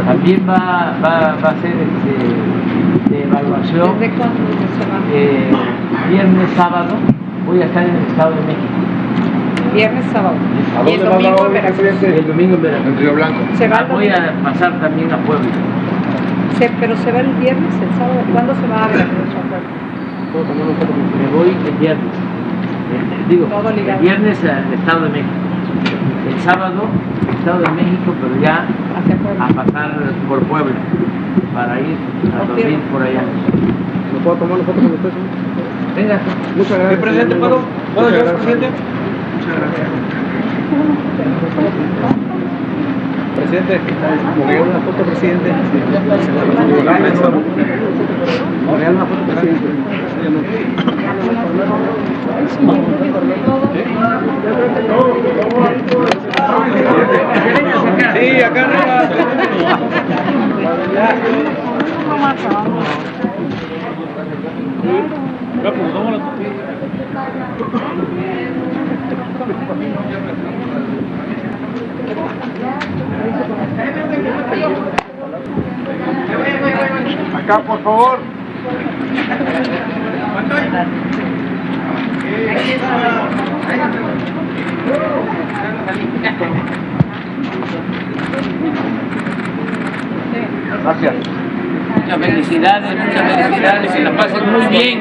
también va a ser de evaluación. ¿Desde cuándo se va? Viernes, sábado, voy a estar en el Estado de México. Viernes, sábado. ¿Y el domingo en Veracruz? El domingo en Veracruz. En Río Blanco. ¿Se va el Voy domingo? a pasar también a Puebla. Pero se va el viernes, el sábado. ¿Cuándo se va a Veracruz? Me voy el viernes. Todo ligado. El viernes al Estado de México. El sábado, Estado de México, pero ya a pasar por Puebla para ir a dormir por allá. ¿Me puedo tomar una foto con usted? Venga. Muchas gracias. ¿Presidente, puedo yo, presidente? Muchas gracias. Presidente, ¿me regala una foto, presidente? ¿Me regala una foto, presidente? Sí, acá arriba. Acá, por favor. Gracias. Muchas felicidades, que la pasen muy bien.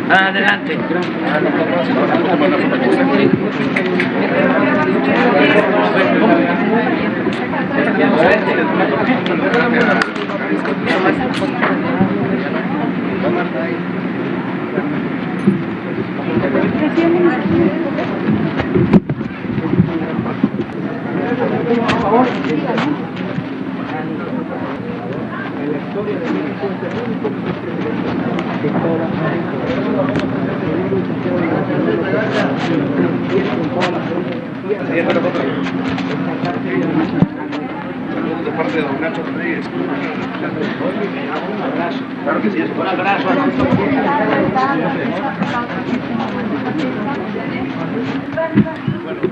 Adelante. De parte de don Nacho Rodríguez. Claro que sí, un abrazo. Gracias.